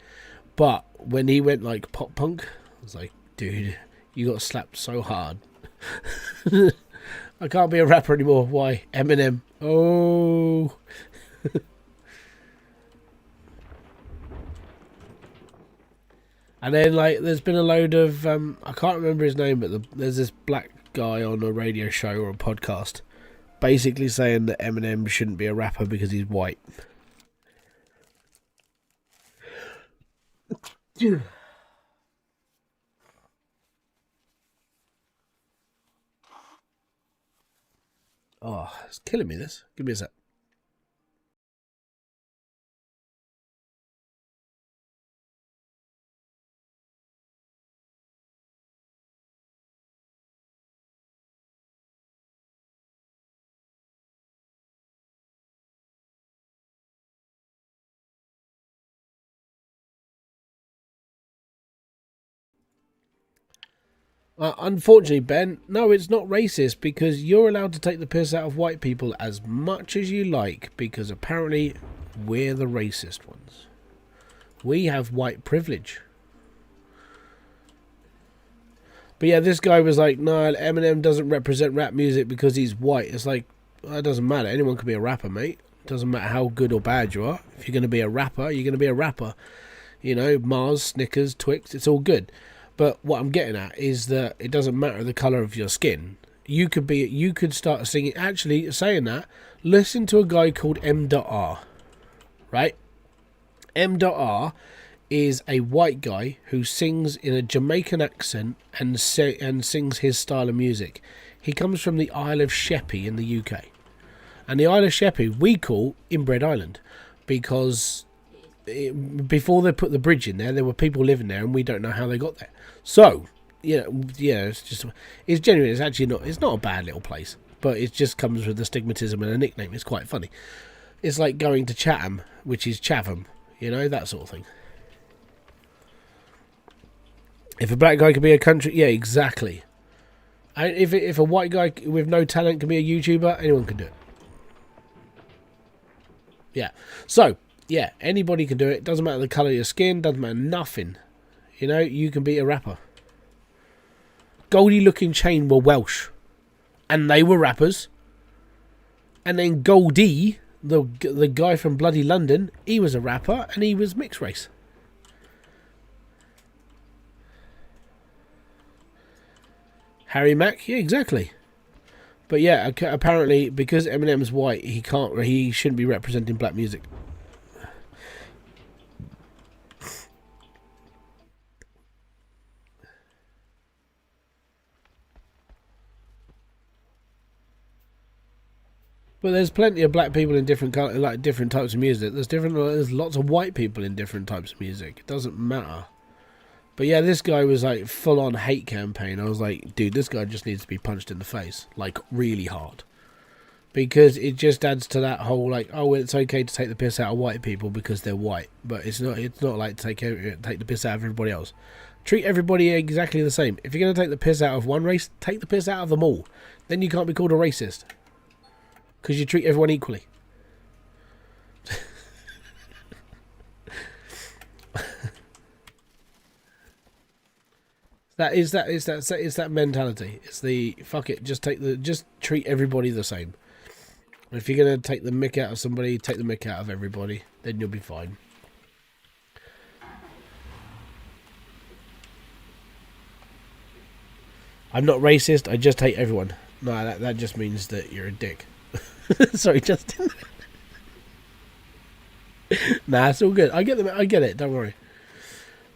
But when he went like pop punk, I was like, dude, you got slapped so hard. I can't be a rapper anymore. Why? Eminem. Oh. And then like there's been a load of I can't remember his name, but there's this black guy on a radio show or a podcast basically saying that Eminem shouldn't be a rapper because he's white. Oh, it's killing me, this. Give me a sec. Unfortunately, Ben, no, it's not racist because you're allowed to take the piss out of white people as much as you like because apparently we're the racist ones. We have white privilege. But yeah, this guy was like, no, Eminem doesn't represent rap music because he's white. It's like, that doesn't matter. Anyone can be a rapper, mate. It doesn't matter how good or bad you are. If you're going to be a rapper, you're going to be a rapper. You know, Mars, Snickers, Twix, it's all good. But what I'm getting at is that it doesn't matter the colour of your skin. You could start singing. Actually, saying that, listen to a guy called M.R. Right? M.R. is a white guy who sings in a Jamaican accent and sings his style of music. He comes from the Isle of Sheppey in the UK. And the Isle of Sheppey we call Inbred Island because before they put the bridge in there were people living there and we don't know how they got there. So, yeah, it's genuine. It's actually not a bad little place, but it just comes with the stigmatism and a nickname. It's quite funny. It's like going to Chatham, which is Chatham, you know, that sort of thing. If a black guy could be a country, yeah, exactly. And if a white guy with no talent can be a YouTuber, anyone can do it. Yeah. So, yeah, anybody can do it. Doesn't matter the colour of your skin, doesn't matter nothing. You know, you can be a rapper. Goldie Looking Chain were Welsh. And they were rappers. And then Goldie, the guy from bloody London, he was a rapper and he was mixed race. Harry Mack, yeah, exactly. But yeah, apparently because Eminem's white, he shouldn't be representing black music. But there's plenty of black people in different types of music. There's lots of white people in different types of music. It doesn't matter. But yeah, this guy was like full on hate campaign. I was like, dude, this guy just needs to be punched in the face, like really hard, because it just adds to that whole like, oh, well, it's okay to take the piss out of white people because they're white, but it's not. It's not like take the piss out of everybody else. Treat everybody exactly the same. If you're going to take the piss out of one race, take the piss out of them all. Then you can't be called a racist because you treat everyone equally. It's that mentality. It's the fuck it. Just treat everybody the same. If you're gonna take the mick out of somebody, take the mick out of everybody. Then you'll be fine. I'm not racist. I just hate everyone. No, that just means that you're a dick. Sorry, Justin. Nah, it's all good. I get it. Don't worry.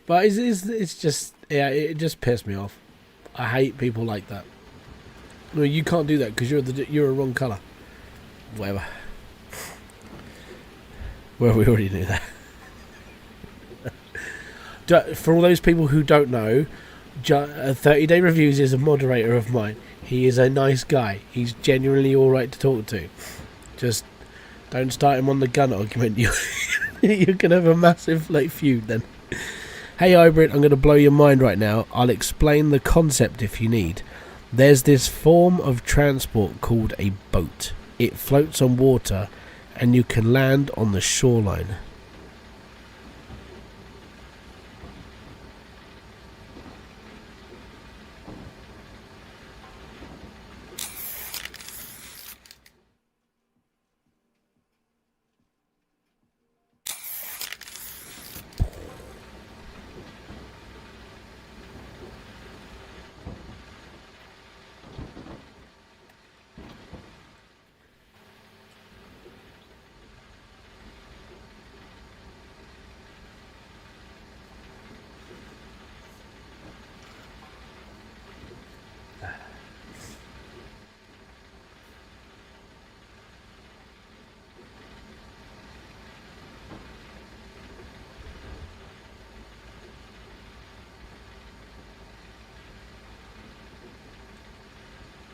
But it's just, yeah, it just pissed me off. I hate people like that. No, you can't do that because you're a wrong colour. Whatever. Well, we already knew that. For all those people who don't know, 30 Day Reviews is a moderator of mine. He is a nice guy. He's genuinely alright to talk to. Just don't start him on the gun argument. You can have a massive feud then. Hey Hybrid, I'm going to blow your mind right now. I'll explain the concept if you need. There's this form of transport called a boat. It floats on water and you can land on the shoreline.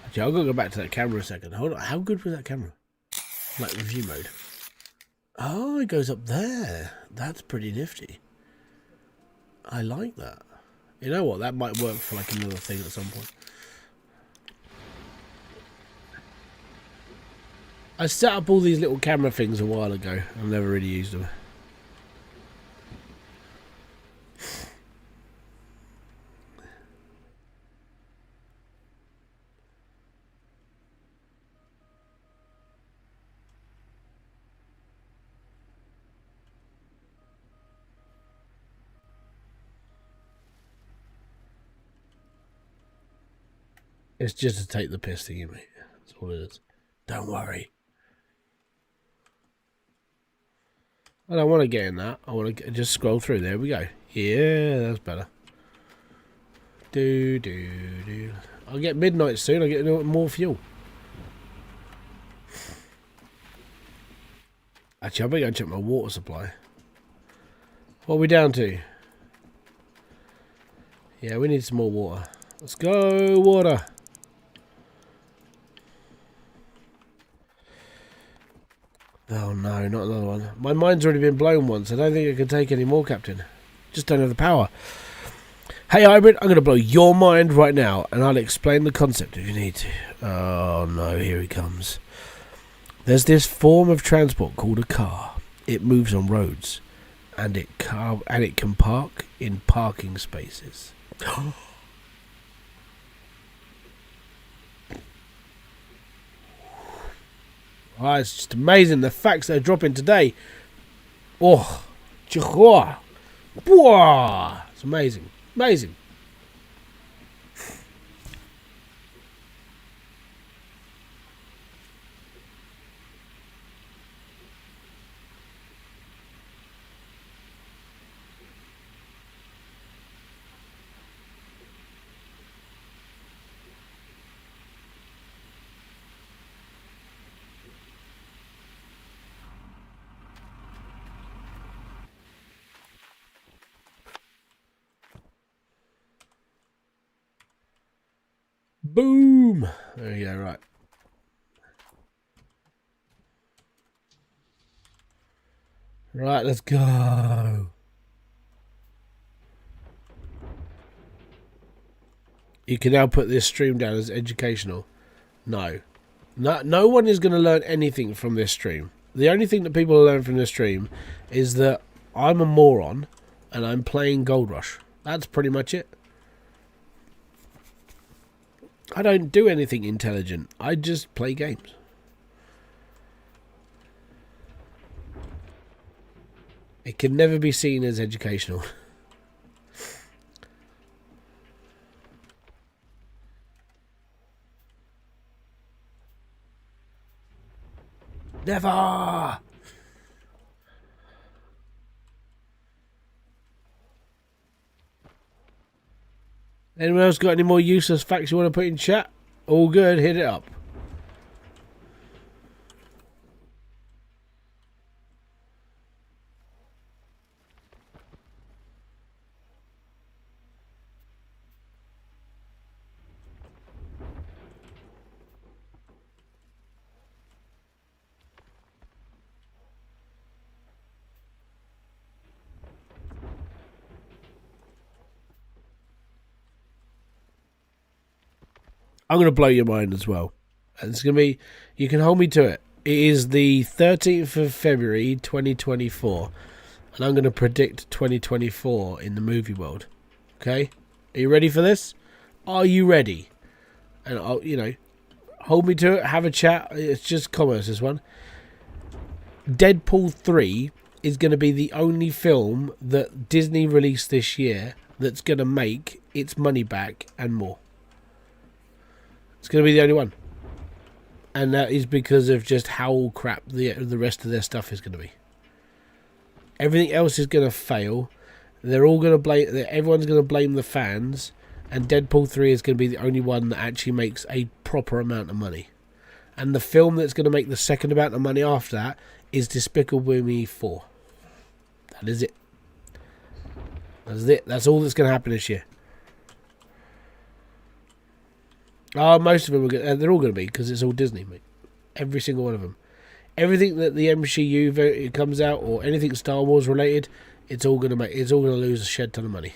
Actually, I've got to go back to that camera a second. Hold on. How good was that camera? Like review mode. Oh, it goes up there. That's pretty nifty. I like that. You know what? That might work for like another thing at some point. I set up all these little camera things a while ago. I've never really used them. It's just to take the piss thingy, mate. That's all it is. Don't worry. I don't want to get in that. I want to just scroll through. There we go. Yeah, that's better. Do. I'll get midnight soon. I'll get more fuel. Actually, I better go check my water supply. What are we down to? Yeah, we need some more water. Let's go, water. Oh no, not another one. My mind's already been blown once. I don't think I can take any more, Captain. Just don't have the power. Hey, Hybrid, I'm going to blow your mind right now, and I'll explain the concept if you need to. Oh no, here he comes. There's this form of transport called a car. It moves on roads, and it can park in parking spaces. Oh, it's just amazing the facts they're dropping today. Oh, it's amazing. Amazing. Boom. There you go, right. Right, let's go. You can now put this stream down as educational. No. No one is going to learn anything from this stream. The only thing that people learn from this stream is that I'm a moron and I'm playing Gold Rush. That's pretty much it. I don't do anything intelligent. I just play games. It can never be seen as educational. Never! Anyone else got any more useless facts you want to put in chat? All good, hit it up. I'm going to blow your mind as well. And it's going to be, you can hold me to it. It is the 13th of February, 2024. And I'm going to predict 2024 in the movie world. Okay? Are you ready for this? Are you ready? And I'll, hold me to it, have a chat. It's just commerce, this one. Deadpool 3 is going to be the only film that Disney released this year that's going to make its money back and more. It's going to be the only one. And that is because of just how crap the rest of their stuff is going to be. Everything else is going to fail. They're all going to blame. Everyone's going to blame the fans. And Deadpool 3 is going to be the only one that actually makes a proper amount of money. And the film that's going to make the second amount of money after that is Despicable Me 4. That is it. That's it. That's all that's going to happen this year. Oh, most of them are they're all going to be, because it's all Disney, mate. Every single one of them. Everything that the MCU comes out, or anything Star Wars related, it's all going to lose a shed ton of money.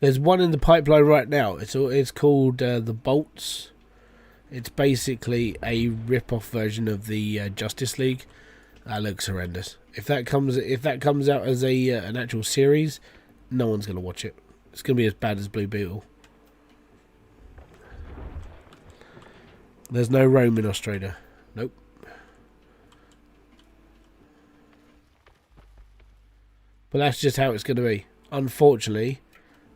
There's one in the pipeline right now. It's called the Bolts. It's basically a rip-off version of the Justice League. That looks horrendous. If that comes out as an actual series, no one's gonna watch it. It's gonna be as bad as Blue Beetle. There's no Rome in Australia. Nope. But that's just how it's going to be. Unfortunately,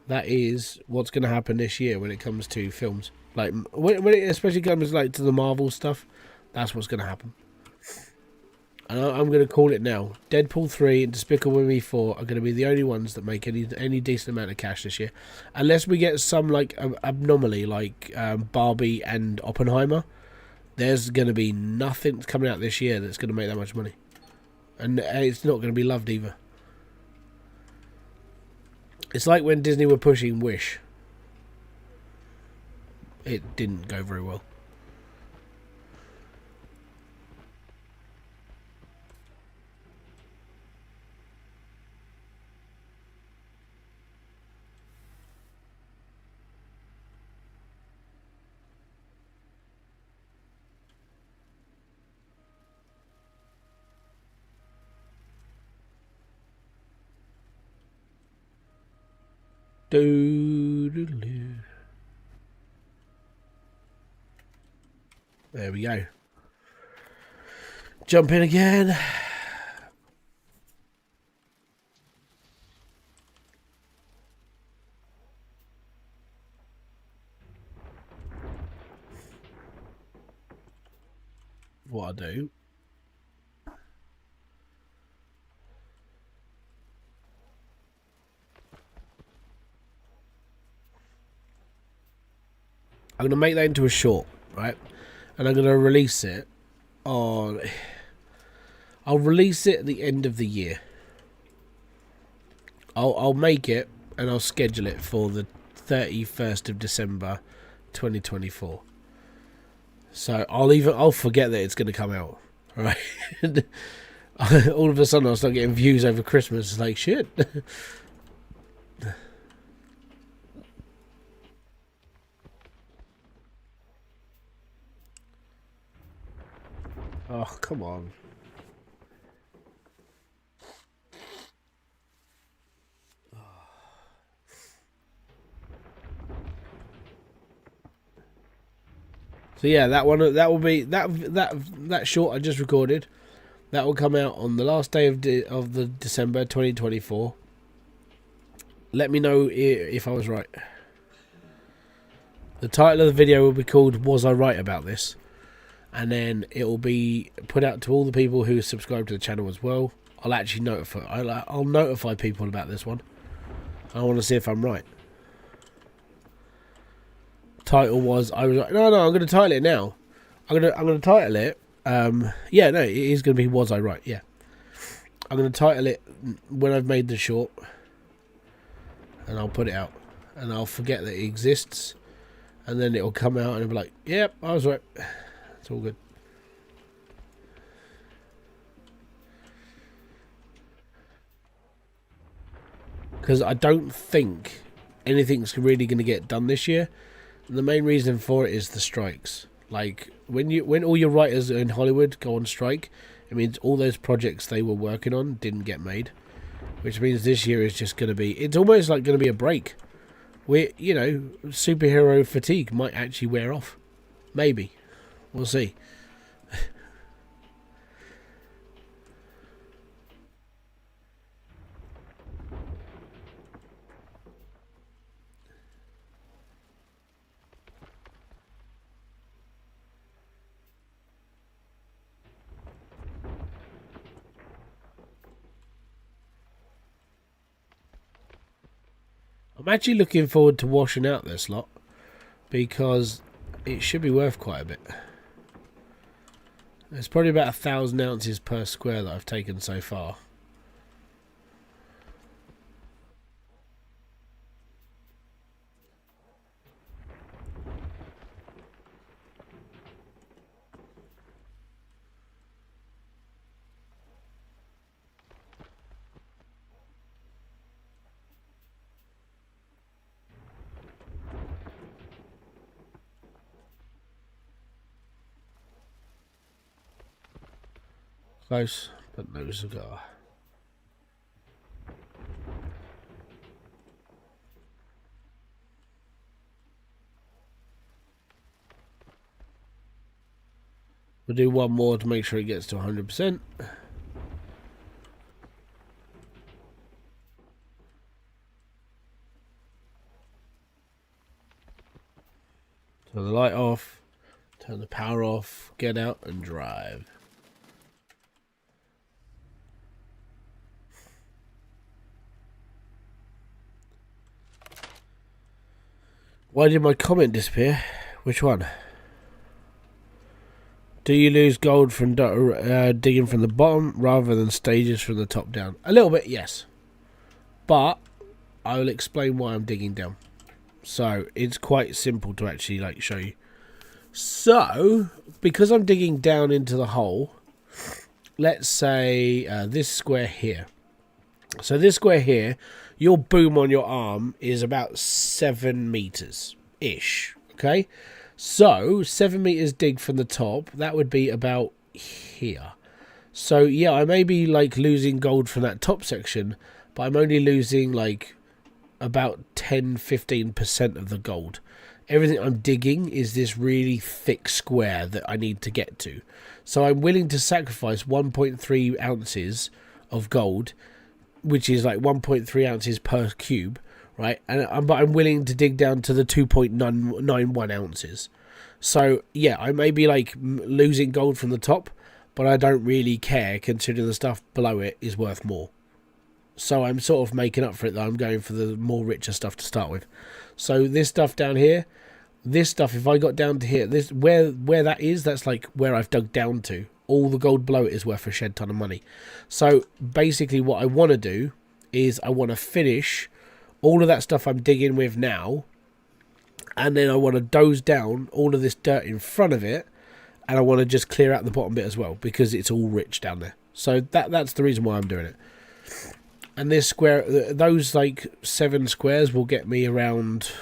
that is what's going to happen this year when it comes to films. Like when it especially comes like to the Marvel stuff, that's what's going to happen. And I'm going to call it now. Deadpool 3 and Despicable Me 4 are going to be the only ones that make any decent amount of cash this year, unless we get some like abnormally like Barbie and Oppenheimer. There's going to be nothing coming out this year that's going to make that much money, and it's not going to be loved either. It's like when Disney were pushing Wish. It didn't go very well. There we go. Jump in again. What I do. I'm going to make that into a short, right? And I'm going to release it on... I'll release it at the end of the year. I'll make it and I'll schedule it for the 31st of December 2024. So I'll forget that it's going to come out, right? All of a sudden I'll start getting views over Christmas. It's like, shit. Oh, come on. So yeah, that will be that short I just recorded. That will come out on the last day of the December 2024. Let me know if I was right. The title of the video will be called "Was I Right About This?" and then it will be put out to all the people who subscribe to the channel as well. I'll actually I'll notify people about this one. I want to see if I'm right. Title was I was like, no, I'm going to title it now. I'm going to title it. Yeah, no, it is going to be Was I Right? Yeah, I'm going to title it when I've made the short, and I'll put it out, and I'll forget that it exists, and then it'll come out, and it'll be like, yep, I was right. It's all good. Because I don't think anything's really going to get done this year. And the main reason for it is the strikes. Like when all your writers in Hollywood go on strike, it means all those projects they were working on didn't get made, which means this year is just going to be. It's almost like going to be a break. Superhero fatigue might actually wear off. Maybe. We'll see. I'm actually looking forward to washing out this lot because it should be worth quite a bit. It's probably about 1,000 ounces per square that I've taken so far. Close, but no cigar. We'll do one more to make sure it gets to 100%. Turn the light off, turn the power off, get out and drive. Why did my comment disappear? Which one? Do you lose gold from digging from the bottom rather than stages from the top down? A little bit, yes. But I will explain why I'm digging down. So it's quite simple to actually show you. So because I'm digging down into the hole, let's say this square here. So this square here, your boom on your arm is about 7 meters ish. Okay, so 7 meters dig from the top, that would be about here. So yeah, I may be losing gold from that top section, but I'm only losing about 10-15% of the gold. Everything I'm digging is this really thick square that I need to get to. So I'm willing to sacrifice 1.3 ounces of gold, which is 1.3 ounces per cube, right? But I'm willing to dig down to the 2.91 ounces. So yeah, I may be losing gold from the top, but I don't really care considering the stuff below it is worth more. So I'm sort of making up for it, that I'm going for the more richer stuff to start with. So this stuff down here, this stuff, if I got down to here, this where that is, that's where I've dug down to. All the gold below it is worth a shed ton of money. So basically what I want to do is I want to finish all of that stuff I'm digging with now, and then I want to doze down all of this dirt in front of it, and I want to just clear out the bottom bit as well, because it's all rich down there. So that's the reason why I'm doing it. And this square, those 7 squares will get me around,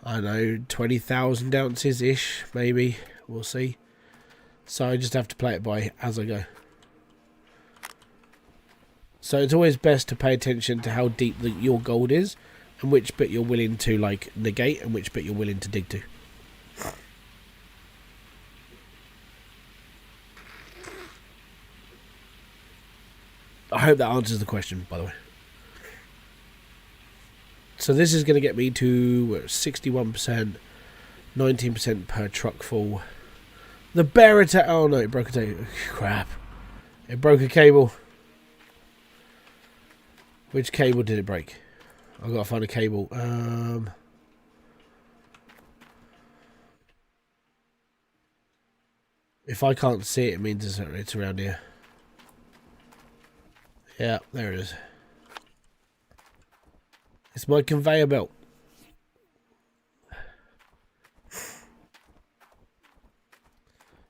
I don't know, 20,000 ounces ish, maybe. We'll see. So I just have to play it by as I go. So it's always best to pay attention to how deep your gold is, and which bit you're willing to negate and which bit you're willing to dig to. I hope that answers the question, by the way. So this is going to get me to 61%, 19% per truck full. The bear attack. Oh no, it broke a cable. Crap. It broke a cable. Which cable did it break? I've got to find a cable. If I can't see it, it means it's around here. Yeah, there it is. It's my conveyor belt.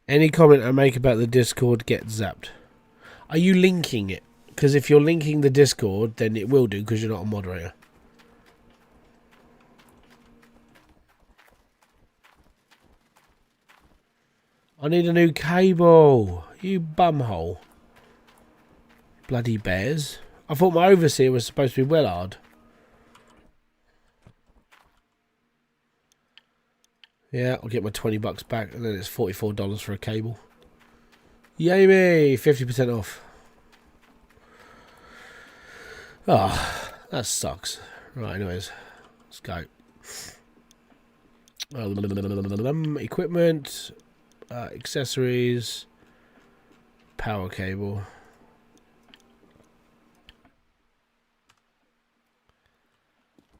Any comment I make about the Discord gets zapped. Are you linking it? Because if you're linking the Discord, then it will do, because you're not a moderator. I need a new cable. You bumhole. Bloody bears. I thought my overseer was supposed to be Willard. Yeah, I'll get my $20 back, and then it's $44 for a cable. Yay me! 50% off. Ah, oh, that sucks. Right, anyways, let's go. Equipment, accessories, power cable.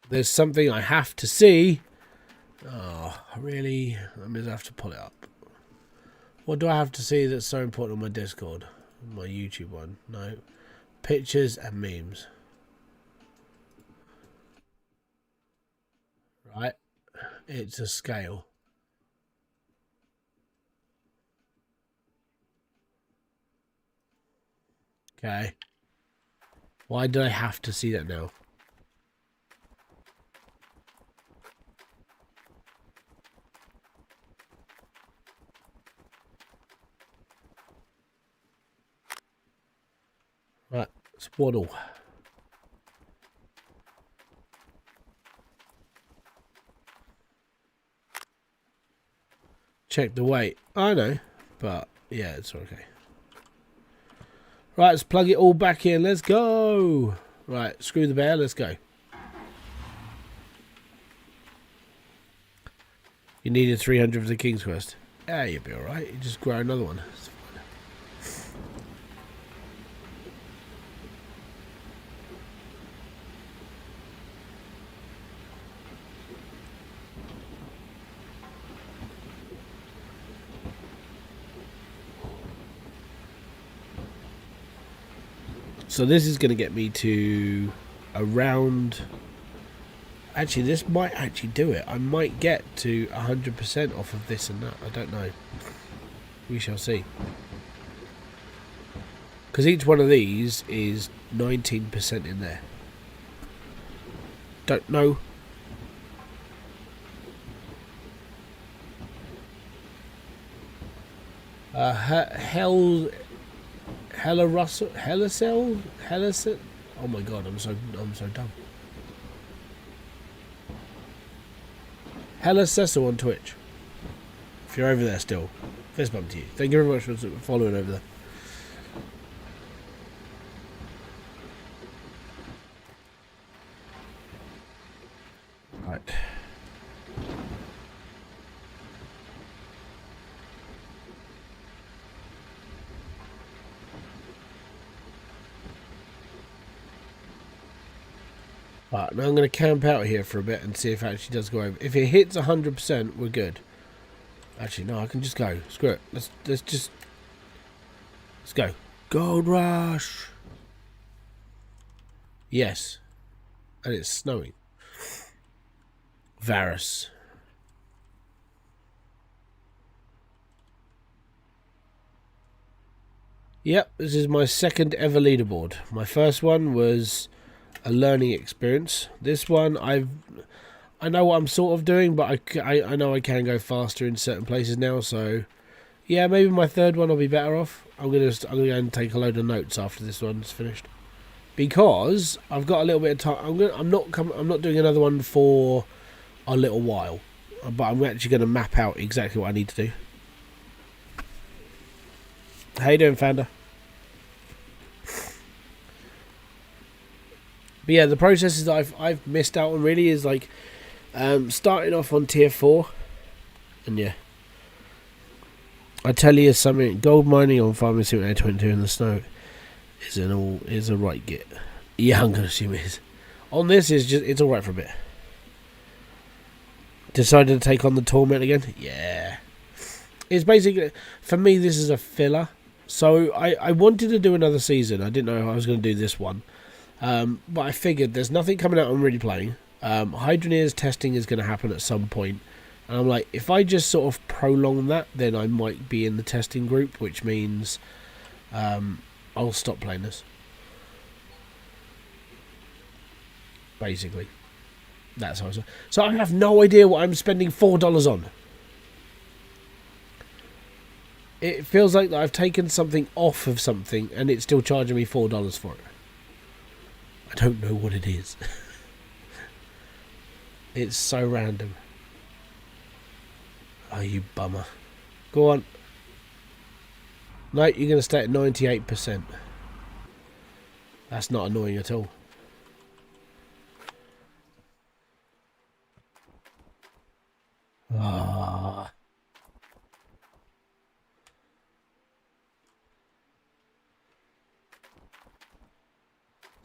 There's something I have to see. Oh, really? I'm going to have to pull it up. What do I have to see that's so important on my Discord? My YouTube one? No. Pictures and memes. Right. It's a scale. Okay. Why do I have to see that now? Swaddle. Check the weight. I know, but yeah, it's okay. Right, let's plug it all back in. Let's go. Right, screw the bear. Let's go. You needed 300 for the King's Quest. Yeah, you'll be alright. You just grow another one. So this is going to get me to around... Actually, this might actually do it. I might get to 100% off of this and that. I don't know. We shall see. Because each one of these is 19% in there. Don't know. Hellicell? Oh my god, I'm so dumb. Hellicell on Twitch. If you're over there still, fist bump to you. Thank you very much for following over there. Right. Right, now I'm going to camp out here for a bit and see if it actually does go over. If it hits 100%, we're good. Actually, no, I can just go. Screw it. Let's go. Gold Rush. Yes. And it's snowing. Varus. Yep, this is my second ever leaderboard. My first one was a learning experience. This one, I know what I'm sort of doing, but I know I can go faster in certain places now. So yeah, maybe my third one will be better off. I'm gonna go and take a load of notes after this one's finished, because I've got a little bit of time. I'm not doing another one for a little while, but I'm actually going to map out exactly what I need to do. How you doing, Founder? But yeah, the processes that I've missed out on really is like starting off on tier 4, and yeah, I tell you something: gold mining on Farming Simulator 22 in the snow is a right get. Yeah, I'm gonna assume it is. On this is just it's all right for a bit. Decided to take on the torment again. Yeah, it's basically, for me, this is a filler. So I wanted to do another season. I didn't know I was going to do this one. But I figured there's nothing coming out I'm really playing. Hydroneer's testing is going to happen at some point. And I'm like, if I just sort of prolong that, then I might be in the testing group, which means I'll stop playing this. Basically. That's how so I have no idea what I'm spending $4 on. It feels like I've taken something off of something and it's still charging me $4 for it. I don't know what it is. It's so random. Oh, you bummer. Go on. No, you're going to stay at 98%. That's not annoying at all. Ah.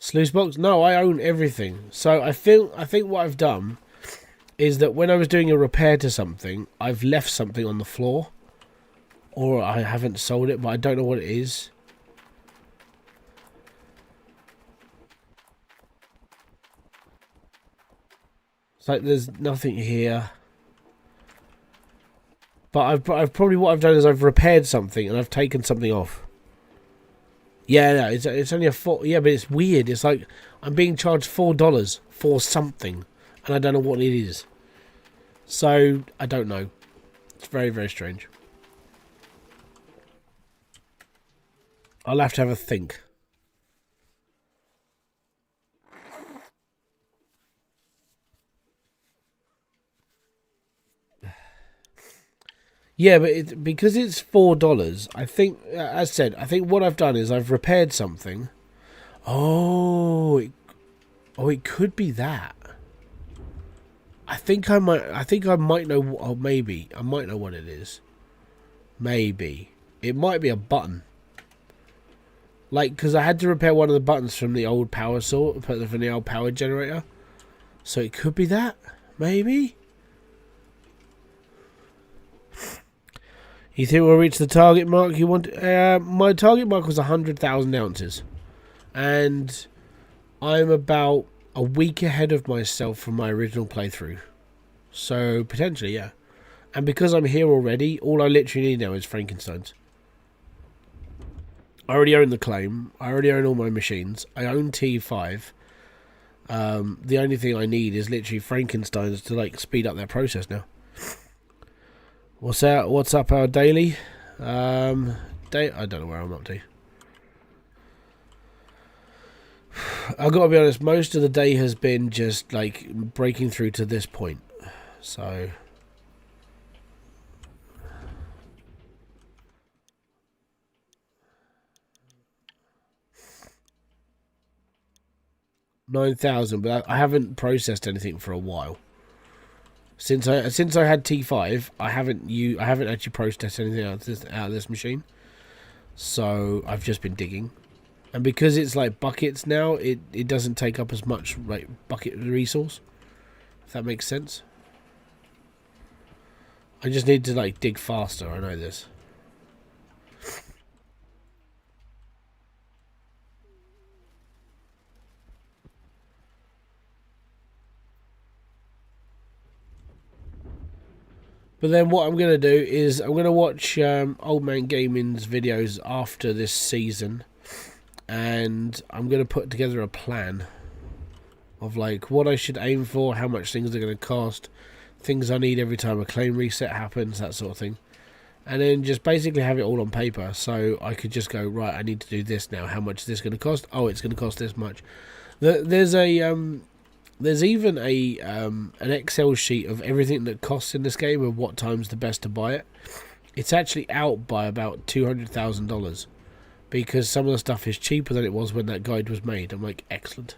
Sluice box? No, I own everything. So I think what I've done is that when I was doing a repair to something, I've left something on the floor, or I haven't sold it, but I don't know what it is. It's like there's nothing here. But I've probably, what I've done is I've repaired something and I've taken something off. Yeah, no, it's only a $4. Yeah, but it's weird. It's like I'm being charged $4 for something, and I don't know what it is. So I don't know. It's very, very strange. I'll have to have a think. Yeah, but because it's $4, I think, as said, I think what I've done is I've repaired something. Oh, it could be that. I think I might know. Oh, maybe I might know what it is. Maybe it might be a button. Like, because I had to repair one of the buttons from the old power source, from the old power generator. So it could be that. Maybe. You think we'll reach the target mark you want? My target mark was 100,000 ounces. And I'm about a week ahead of myself from my original playthrough. So, potentially, yeah. And because I'm here already, all I literally need now is Frankensteins. I already own the claim. I already own all my machines. I own T5. The only thing I need is literally Frankensteins to, like, speed up their process now. What's up our daily? I don't know where I'm up to. I've got to be honest, most of the day has been just like breaking through to this point. So 9,000, but I haven't processed anything for a while. Since I had T5, I haven't actually processed anything out of this machine. So I've just been digging. And because it's like buckets now, it doesn't take up as much like bucket resource. If that makes sense. I just need to like dig faster, I know this. But then what I'm going to do is I'm going to watch Old Man Gaming's videos after this season. And I'm going to put together a plan of like what I should aim for, how much things are going to cost, things I need every time a claim reset happens, that sort of thing. And then just basically have it all on paper, so I could just go, right, I need to do this now. How much is this going to cost? Oh, it's going to cost this much. There's even an Excel sheet of everything that costs in this game and what time's the best to buy it. It's actually out by about $200,000 because some of the stuff is cheaper than it was when that guide was made. I'm like, excellent.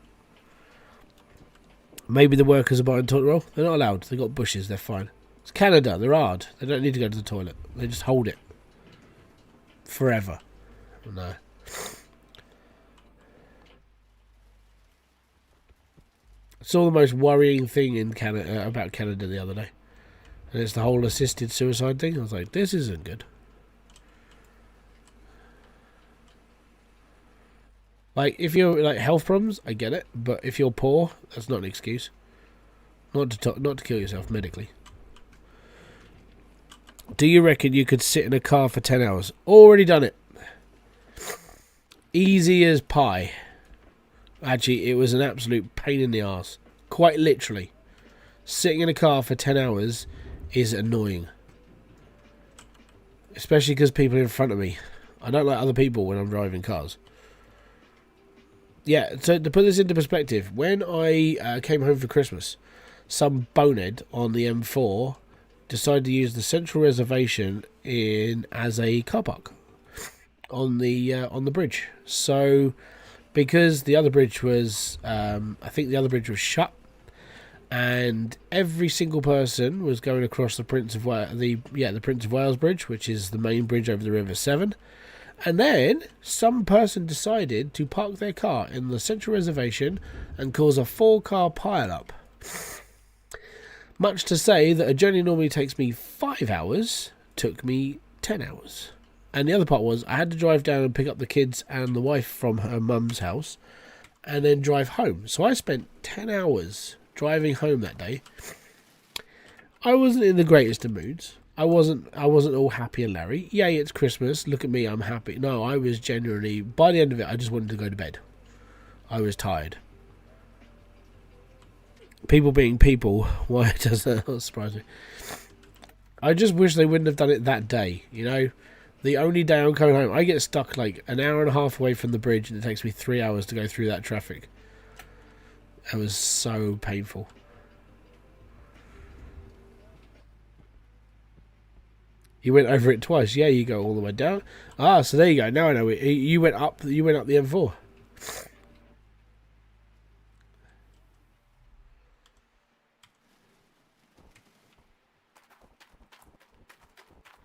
Maybe the workers are buying toilet roll. They're not allowed. They've got bushes. They're fine. It's Canada. They're hard. They don't need to go to the toilet. They just hold it forever. No. I saw the most worrying thing in Canada about Canada the other day, and it's the whole assisted suicide thing. I was like, this isn't good. Like, if you're like health problems, I get it, but if you're poor, that's not an excuse. Not to kill yourself medically. Do you reckon you could sit in a car for 10 hours? Already done it. Easy as pie. Actually, it was an absolute pain in the arse. Quite literally. Sitting in a car for 10 hours is annoying. Especially because people are in front of me. I don't like other people when I'm driving cars. Yeah, so to put this into perspective, when I came home for Christmas, some bonehead on the M4 decided to use the central reservation as a car park on the bridge. So, because the other bridge was, I think the other bridge was shut, and every single person was going across the Prince of Wales Bridge, which is the main bridge over the River Severn. And then some person decided to park their car in the central reservation and cause a 4-car pile-up. Much to say that a journey normally takes me 5 hours, took me 10 hours. And the other part was I had to drive down and pick up the kids and the wife from her mum's house and then drive home. So I spent 10 hours driving home that day. I wasn't in the greatest of moods. I wasn't all happy and Larry. Yay, it's Christmas. Look at me, I'm happy. No, I was genuinely, by the end of it, I just wanted to go to bed. I was tired. People being people, why does that not surprise me? I just wish they wouldn't have done it that day, you know? The only day I'm coming home, I get stuck like an hour and a half away from the bridge and it takes me 3 hours to go through that traffic. It was so painful. You went over it twice. Yeah, you go all the way down. Ah, so there you go. Now I know it. You went up. You went up the M4.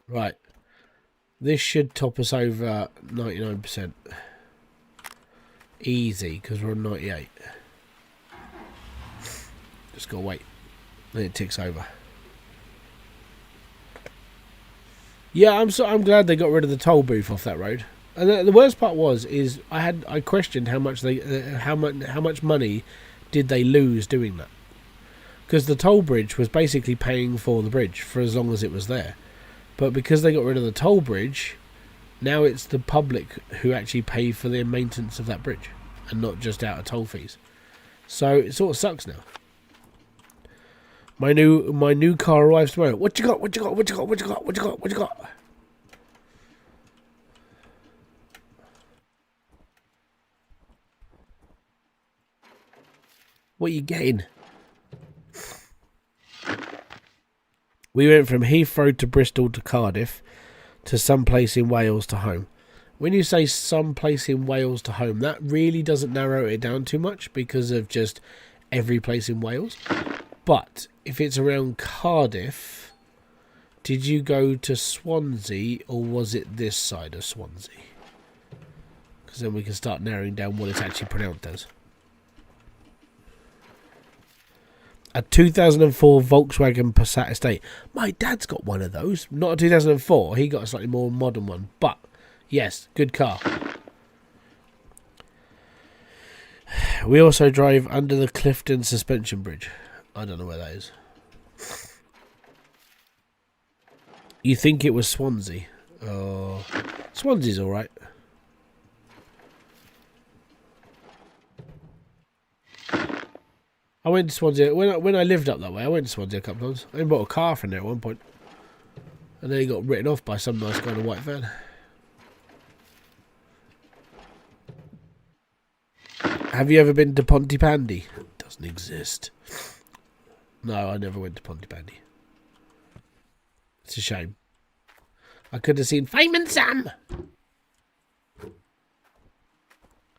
Right. This should top us over 99%. Easy, because we're on 98. Just gotta wait. Then it ticks over. Yeah, I'm glad they got rid of the toll booth off that road. And the worst part is I questioned how much money did they lose doing that, because the toll bridge was basically paying for the bridge for as long as it was there. But because they got rid of the toll bridge, now it's the public who actually pay for the maintenance of that bridge, and not just out of toll fees. So it sort of sucks now. My new car arrives tomorrow. What you got? What you got? What you got? What you got? What you got? What you got? What are you getting? We went from Heathrow to Bristol to Cardiff to some place in Wales to home. When you say some place in Wales to home, that really doesn't narrow it down too much because of just every place in Wales. But if it's around Cardiff, did you go to Swansea or was it this side of Swansea? Because then we can start narrowing down what it's actually pronounced as. A 2004 Volkswagen Passat Estate. My dad's got one of those. Not a 2004. He got a slightly more modern one. But, yes, good car. We also drive under the Clifton Suspension Bridge. I don't know where that is. You think it was Swansea? Oh, Swansea's all right. I went to Swansea when I lived up that way. I went to Swansea a couple of times. I even bought a car from there at one point, and then he got written off by some nice guy in a white van. Have you ever been to Pontypandy? Doesn't exist. No, I never went to Pontypandy. It's a shame. I could have seen Feynman Sam.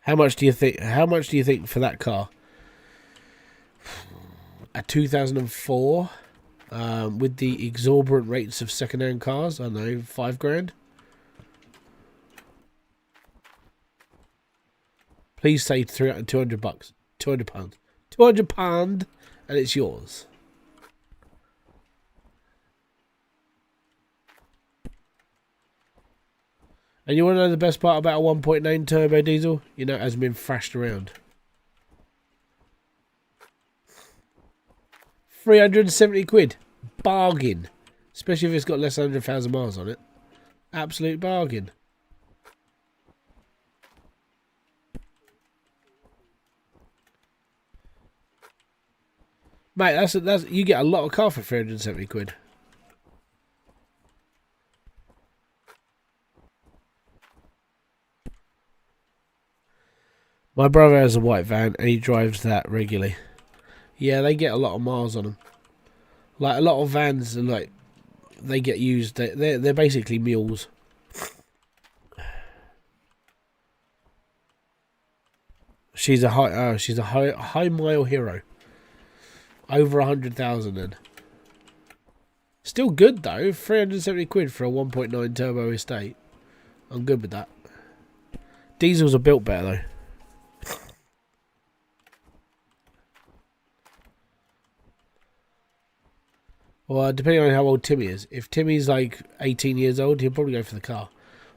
How much do you think? How much do you think for that car? A 2004, with the exorbitant rates of second-hand cars. I don't know, $5,000. Please say 200 bucks, £200, £200, and it's yours. And you want to know the best part about a 1.9 turbo diesel? You know, it hasn't been thrashed around. 370 quid. Bargain. Especially if it's got less than 100,000 miles on it. Absolute bargain. Mate, that's you get a lot of car for 370 quid. My brother has a white van and he drives that regularly. Yeah, they get a lot of miles on them. Like, a lot of vans are like, they get used. They're basically mules. She's a high mile hero. Over 100,000 then. Still good though. 370 quid for a 1.9 turbo estate. I'm good with that. Diesels are built better though. Well, depending on how old Timmy is. If Timmy's like 18 years old, he'll probably go for the car.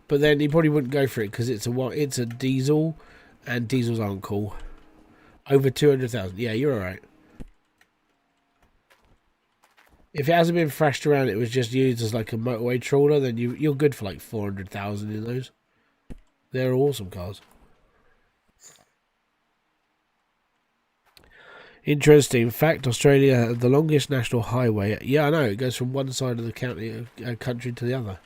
But then he probably wouldn't go for it because it's a diesel, and diesels aren't cool. Over 200,000. Yeah, you're alright. If it hasn't been thrashed around, it was just used as like a motorway trawler, then you're good for like 400,000 in those. They're awesome cars. Interesting fact: Australia has the longest national highway. Yeah, I know. It goes from one side of the country to the other.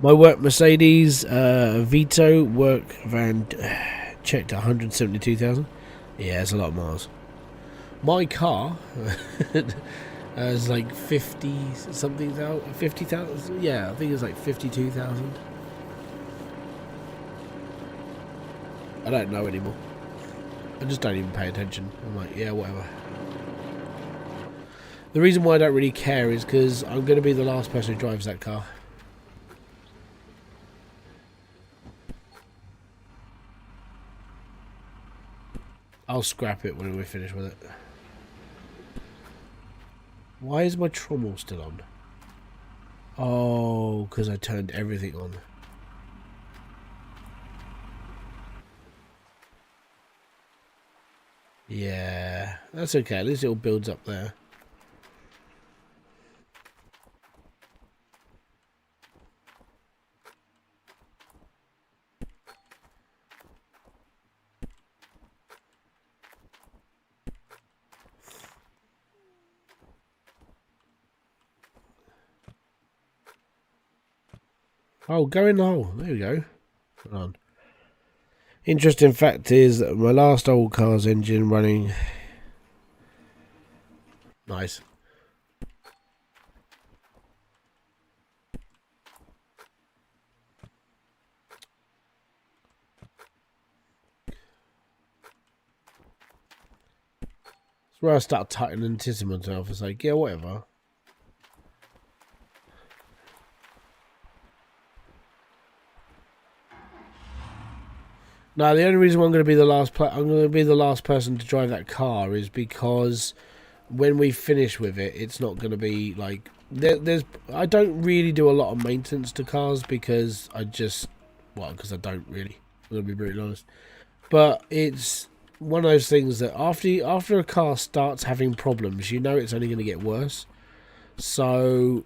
My work Mercedes Vito work van checked 172,000. Yeah, it's a lot of miles. My car is like 50 something thousand, 50,000. Yeah, I think it's like 52,000. I don't know anymore. I just don't even pay attention. I'm like, yeah, whatever. The reason why I don't really care is because I'm going to be the last person who drives that car. I'll scrap it when we're finished with it. Why is my trommel still on? Oh, because I turned everything on. Yeah, that's okay. At least it all builds up there. Oh, go in the hole. There we go. Hold on. Interesting fact is that my last old car's engine running. Nice. That's where I start tutting and tissing myself. It's like, yeah, whatever. No, the only reason why I'm going to be the last person to drive that car is because when we finish with it, it's not going to be like I don't really do a lot of maintenance to cars because because I don't really. I'm going to be brutally honest, but it's one of those things that after a car starts having problems, you know it's only going to get worse. So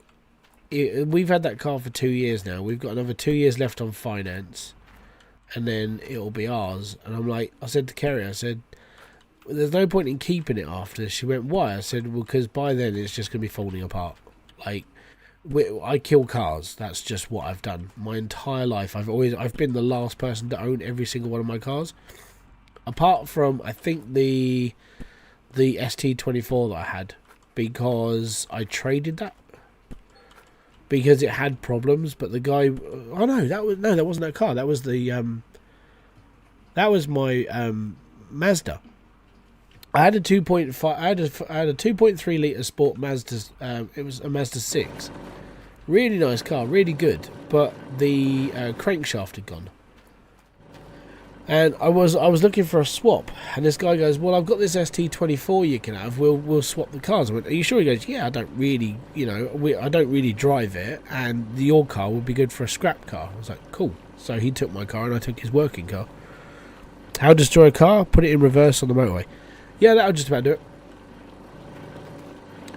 we've had that car for 2 years now. We've got another 2 years left on finance. And then it'll be ours. And I'm like, I said to Kerry, I said, there's no point in keeping it after. She went, why? I said, well, because by then it's just going to be falling apart. Like, I kill cars. That's just what I've done. My entire life, I've been the last person to own every single one of my cars. Apart from, I think, the ST24 that I had. Because I traded that. Because it had problems, but the guy, oh no, that wasn't that car. That was that was my Mazda. I had a 2.5. I had a 2.3 litre Sport Mazda. It was a Mazda 6. Really nice car, really good. But the crankshaft had gone. And I was looking for a swap, and this guy goes, "Well, I've got this ST24 you can have. We'll swap the cars." I went, "Are you sure?" He goes, "Yeah, I don't really, I don't really drive it, and your car would be good for a scrap car." I was like, "Cool." So he took my car, and I took his working car. How to destroy a car? Put it in reverse on the motorway. Yeah, that'll just about do it.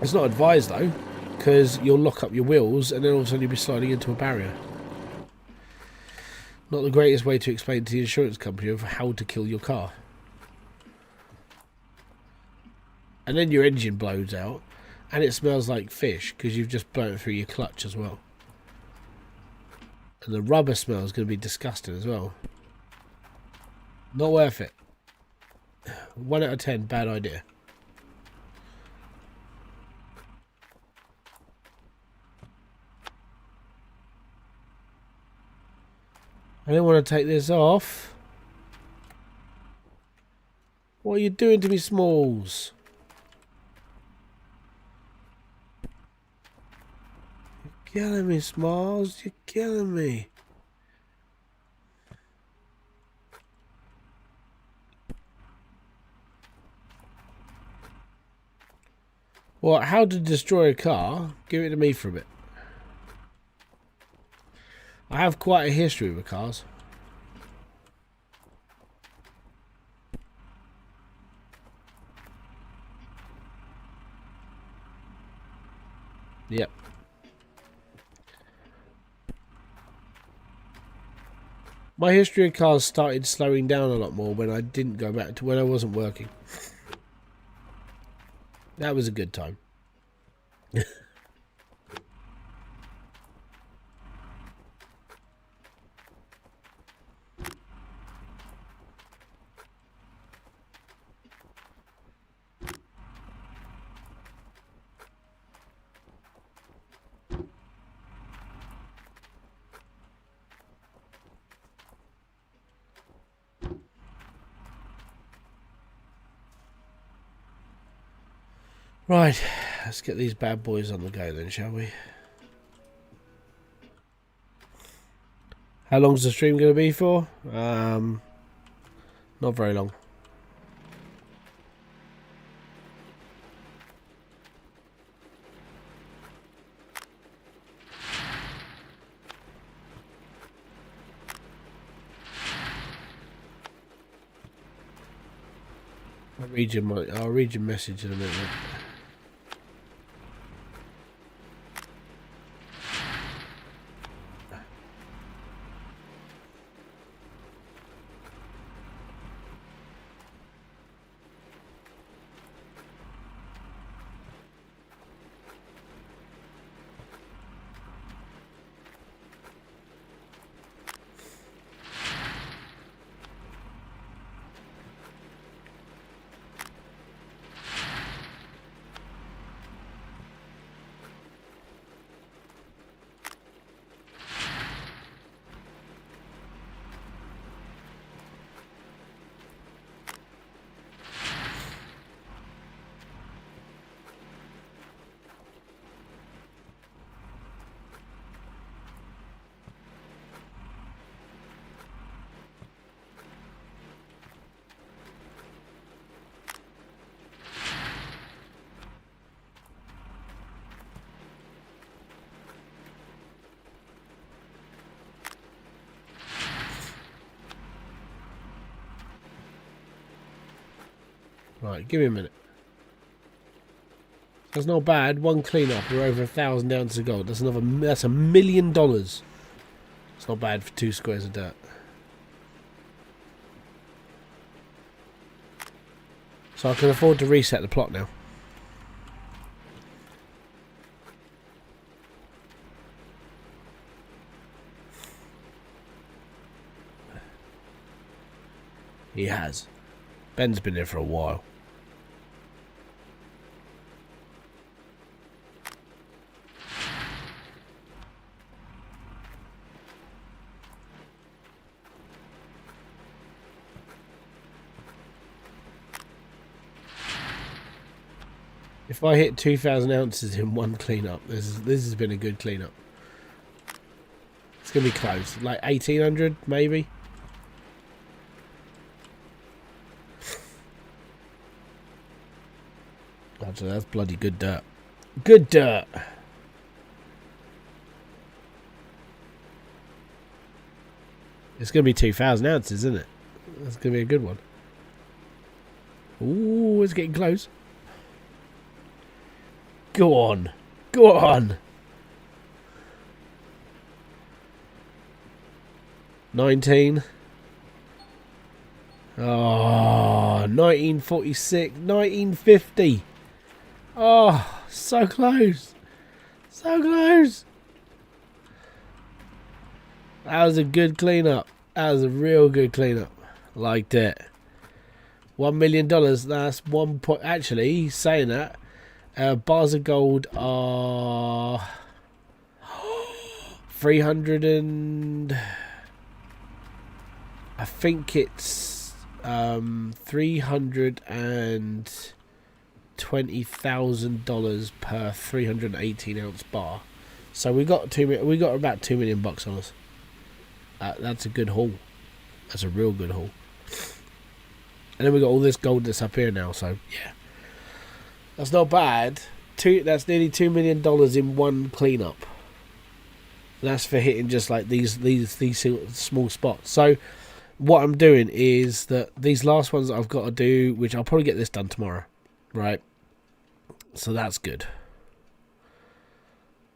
It's not advised though, because you'll lock up your wheels, and then all of a sudden you'll be sliding into a barrier. Not the greatest way to explain to the insurance company of how to kill your car. And then your engine blows out, and it smells like fish because you've just burnt through your clutch as well. And the rubber smell is going to be disgusting as well. Not worth it. 1 out of 10, bad idea. I don't want to take this off. What are you doing to me, Smalls? You're killing me, Smalls. You're killing me. Well, how to destroy a car? Give it to me for a bit. I have quite a history with cars. Yep. My history of cars started slowing down a lot more when I didn't go back to when I wasn't working. That was a good time. Right, let's get these bad boys on the go then, shall we? How long's the stream going to be for? Not very long. I'll read your message in a minute. Right, give me a minute. That's not bad. One cleanup, we're over 1,000 ounces of gold. That's $1 million. It's not bad for 2 squares of dirt. So I can afford to reset the plot now. He has. Ben's been here for a while. If I hit 2,000 ounces in one cleanup, this has been a good cleanup. It's gonna be close, like 1,800 maybe. Actually, that's bloody good dirt. Good dirt. It's gonna be 2,000 ounces, isn't it? That's gonna be a good one. Ooh, it's getting close. Go on. Go on. 19. Oh, 1946. 1950. Oh, so close. So close. That was a good cleanup. That was a real good cleanup. Liked it. $1 million. That's 1 point. Actually, saying that. Bars of gold are 300 and I think it's $320,000 per 318 ounce bar. So we got about $2 million on us. That's a good haul. That's a real good haul. And then we got all this gold that's up here now. So yeah. That's not bad. That's nearly $2 million in one cleanup. That's for hitting just like these small spots. So what I'm doing is that these last ones that I've got to do, which I'll probably get this done tomorrow, right? So that's good.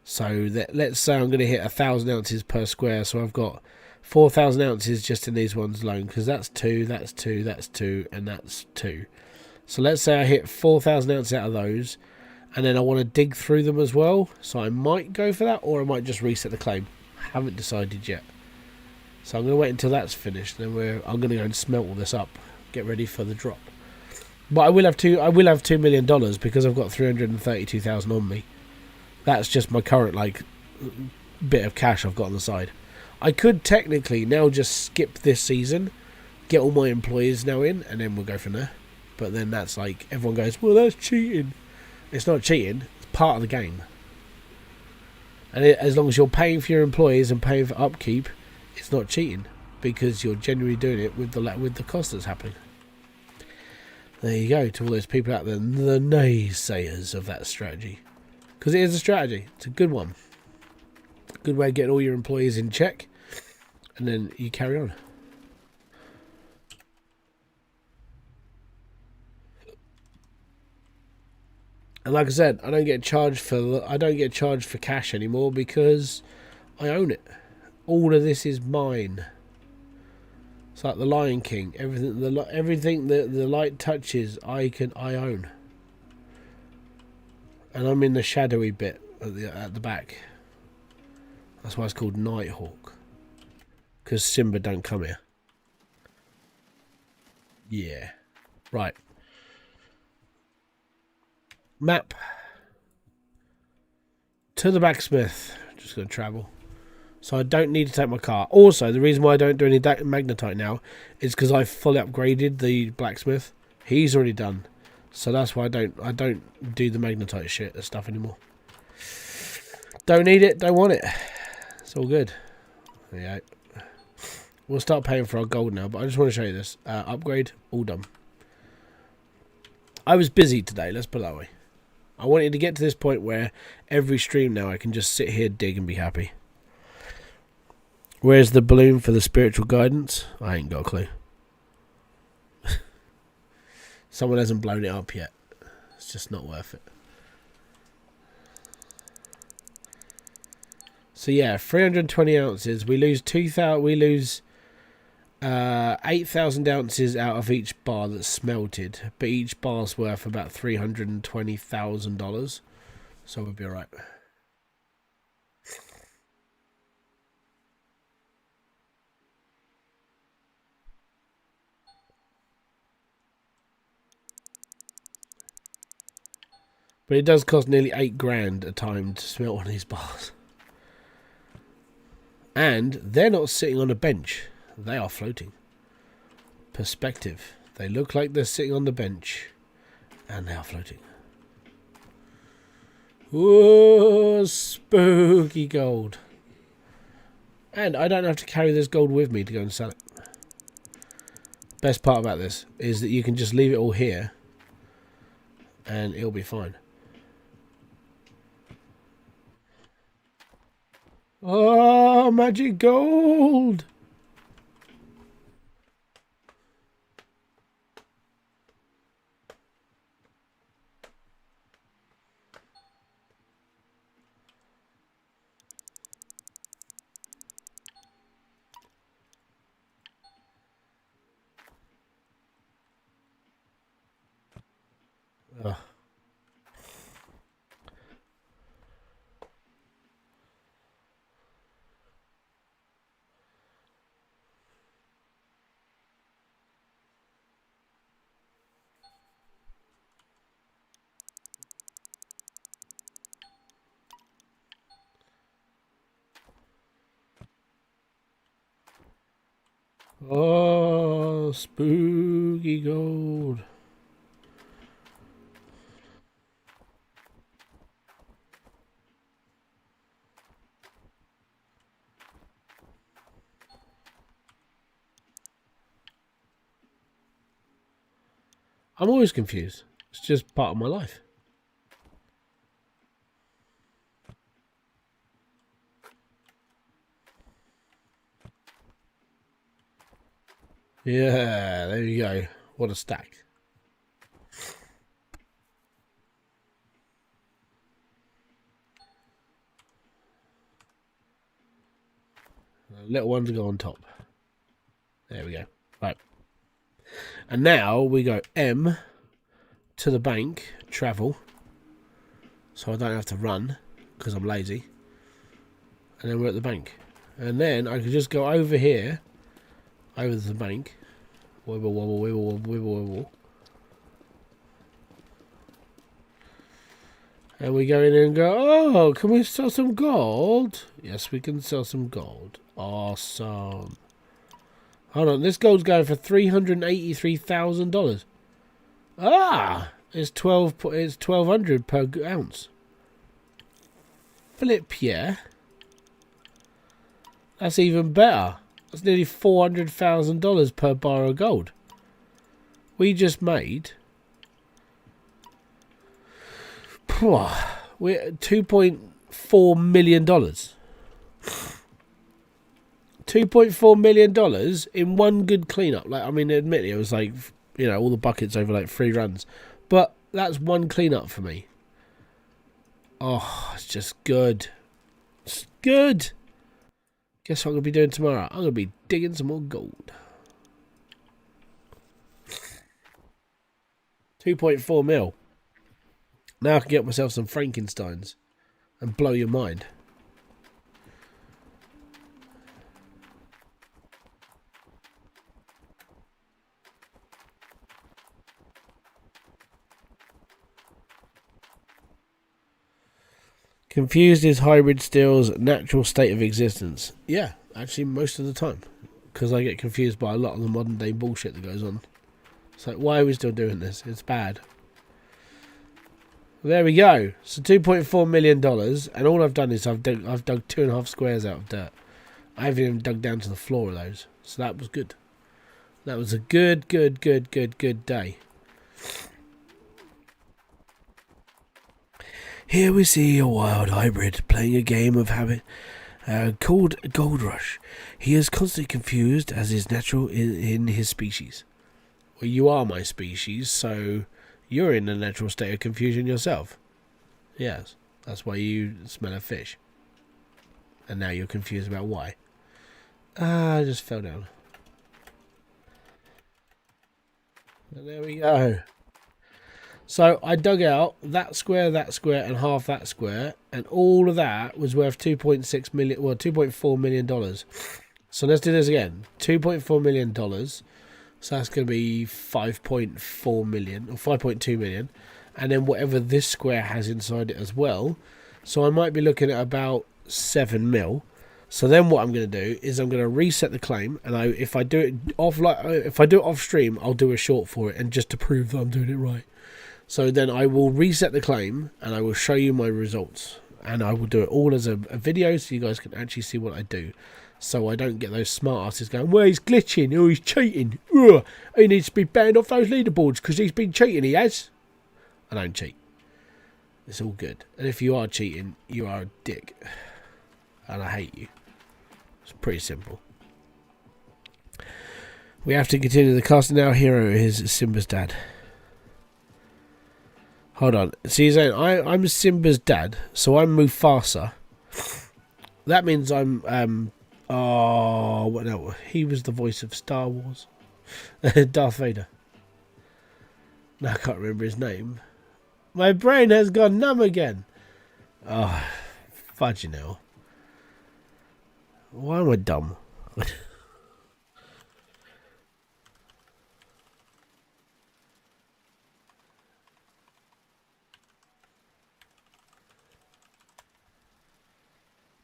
So let's say I'm going to hit 1,000 ounces per square. So I've got 4,000 ounces just in these ones alone, because that's 2, that's 2, that's 2, and that's 2. So let's say I hit 4,000 ounces out of those, and then I want to dig through them as well. So I might go for that, or I might just reset the claim. Haven't decided yet. So I'm going to wait until that's finished. Then I'm going to go and smelt all this up, get ready for the drop. But I will have $2 million because I've got 332,000 on me. That's just my current bit of cash I've got on the side. I could technically now just skip this season, get all my employees now in, and then we'll go from there. But then that's like, everyone goes, well, that's cheating. It's not cheating. It's part of the game. And as long as you're paying for your employees and paying for upkeep, it's not cheating because you're genuinely doing it with the cost that's happening. There you go to all those people out there, the naysayers of that strategy, because it is a strategy. It's a good one. Good way of getting all your employees in check, and then you carry on. And like I said, I don't get charged for cash anymore because I own it. All of this is mine. It's like the Lion King. Everything that the light touches, I own. And I'm in the shadowy bit at the back. That's why it's called Nighthawk. Because Simba don't come here. Yeah. Right. Map. To the blacksmith. Just going to travel. So I don't need to take my car. Also, the reason why I don't do any magnetite now is because I've fully upgraded the blacksmith. He's already done. So that's why I don't do the magnetite shit stuff anymore. Don't need it, don't want it. It's all good. Yeah. We'll start paying for our gold now, but I just want to show you this. Upgrade, all done. I was busy today, let's put it that way. I wanted to get to this point where every stream now I can just sit here, dig and be happy. Where's the balloon for the spiritual guidance? I ain't got a clue. Someone hasn't blown it up yet. It's just not worth it. So yeah, 320 ounces. We lose 2,000. We lose 8,000 ounces out of each bar that's smelted, but each bar's worth about $320,000. So we'll be alright. But it does cost nearly $8,000 a time to smelt one of these bars. And they're not sitting on a bench. They are floating. Perspective. They look like they're sitting on the bench. And they are floating. Whoa, spooky gold. And I don't have to carry this gold with me to go and sell it. Best part about this is that you can just leave it all here. And it'll be fine. Oh, magic gold! Ugh. Oh, spooky gold. I'm always confused. It's just part of my life. Yeah, there you go. What a stack. Little one to go on top. There we go. Right. And now we go M to the bank, travel. So I don't have to run because I'm lazy. And then we're at the bank. And then I can just go over here, over to the bank. Wibble, wobble, wibble, wobble, wibble, wibble. And we go in and go, oh, can we sell some gold? Yes, we can sell some gold. Awesome. Hold on, this gold's going for $383,000. Ah, It's 1200 per ounce. Flip, yeah. That's even better. That's nearly $400,000 per bar of gold. We just made... We're $2.4 million. $2.4 million in one good cleanup. Like, I mean, admittedly, it was like, you know, all the buckets over like 3 runs. But that's one cleanup for me. Oh, it's just good. It's good. Guess what I'm going to be doing tomorrow? I'm going to be digging some more gold. 2.4 mil. Now I can get myself some Frankensteins and blow your mind. Confused is Hybridsteel's natural state of existence. Yeah, actually most of the time. Because I get confused by a lot of the modern day bullshit that goes on. It's like, why are we still doing this? It's bad. There we go. So $2.4 million, and all I've done is I've dug 2.5 squares out of dirt. I haven't even dug down to the floor of those. So that was good. That was a good day. Here we see a wild hybrid playing a game of habit called Gold Rush. He is constantly confused as is natural in his species. Well, you are my species, so you're in a natural state of confusion yourself. Yes, that's why you smell a fish. And now you're confused about why. I just fell down. And there we go. So I dug out that square, and half that square, and all of that was worth $2.6 million, well, $2.4 million. So let's do this again. $2.4 million. So that's going to be 5.4 million or 5.2 million, and then whatever this square has inside it as well. So I might be looking at about 7 mil. So then what I'm going to do is I'm going to reset the claim, and if I do it off stream, I'll do a short for it, and just to prove that I'm doing it right. So then I will reset the claim, and I will show you my results, and I will do it all as a video, so you guys can actually see what I do. So I don't get those smart asses going, well, he's glitching, or he's cheating. Ugh, he needs to be banned off those leaderboards because he's been cheating, he has. I don't cheat. It's all good. And if you are cheating, you are a dick. And I hate you. It's pretty simple. We have to continue the casting. Our hero is Simba's dad. Hold on. See, he's saying, I'm Simba's dad, so I'm Mufasa. That means I'm... Oh, what? No, he was the voice of Star Wars. Darth Vader. No, I can't remember his name. My brain has gone numb again. Oh, fudge now. Why am I dumb?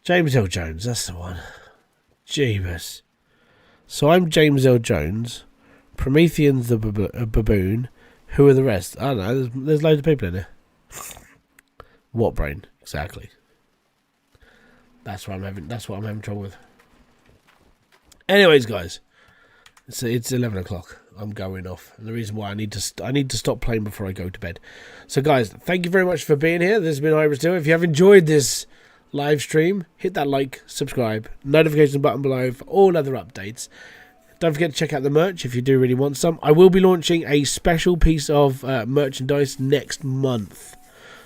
James L. Jones, that's the one. Jeebus. So I'm James L. Jones. Promethean's the baboon. Who are the rest? I don't know. There's loads of people in there. What brain? Exactly. That's what I'm having trouble with. Anyways, guys, it's 11 o'clock. I'm going off, and the reason why I need to stop playing before I go to bed. So, guys, thank you very much for being here. This has been Hybridsteel. If you have enjoyed this live stream, hit that like, subscribe, notification button below for all other updates. Don't forget to check out the merch if you do really want some. I will be launching a special piece of merchandise next month,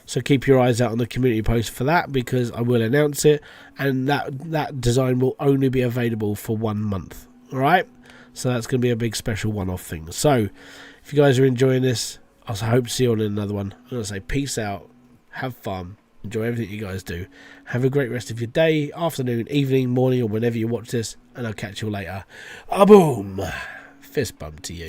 so keep your eyes out on the community post for that, because I will announce it, and that design will only be available for 1 month. All right, so that's going to be a big special one-off thing. So if you guys are enjoying this, I hope to see you all in another one. I'm going to say peace out, have fun, enjoy everything you guys do. Have a great rest of your day, afternoon, evening, morning, or whenever you watch this, and I'll catch you later. A boom! Fist bump to you.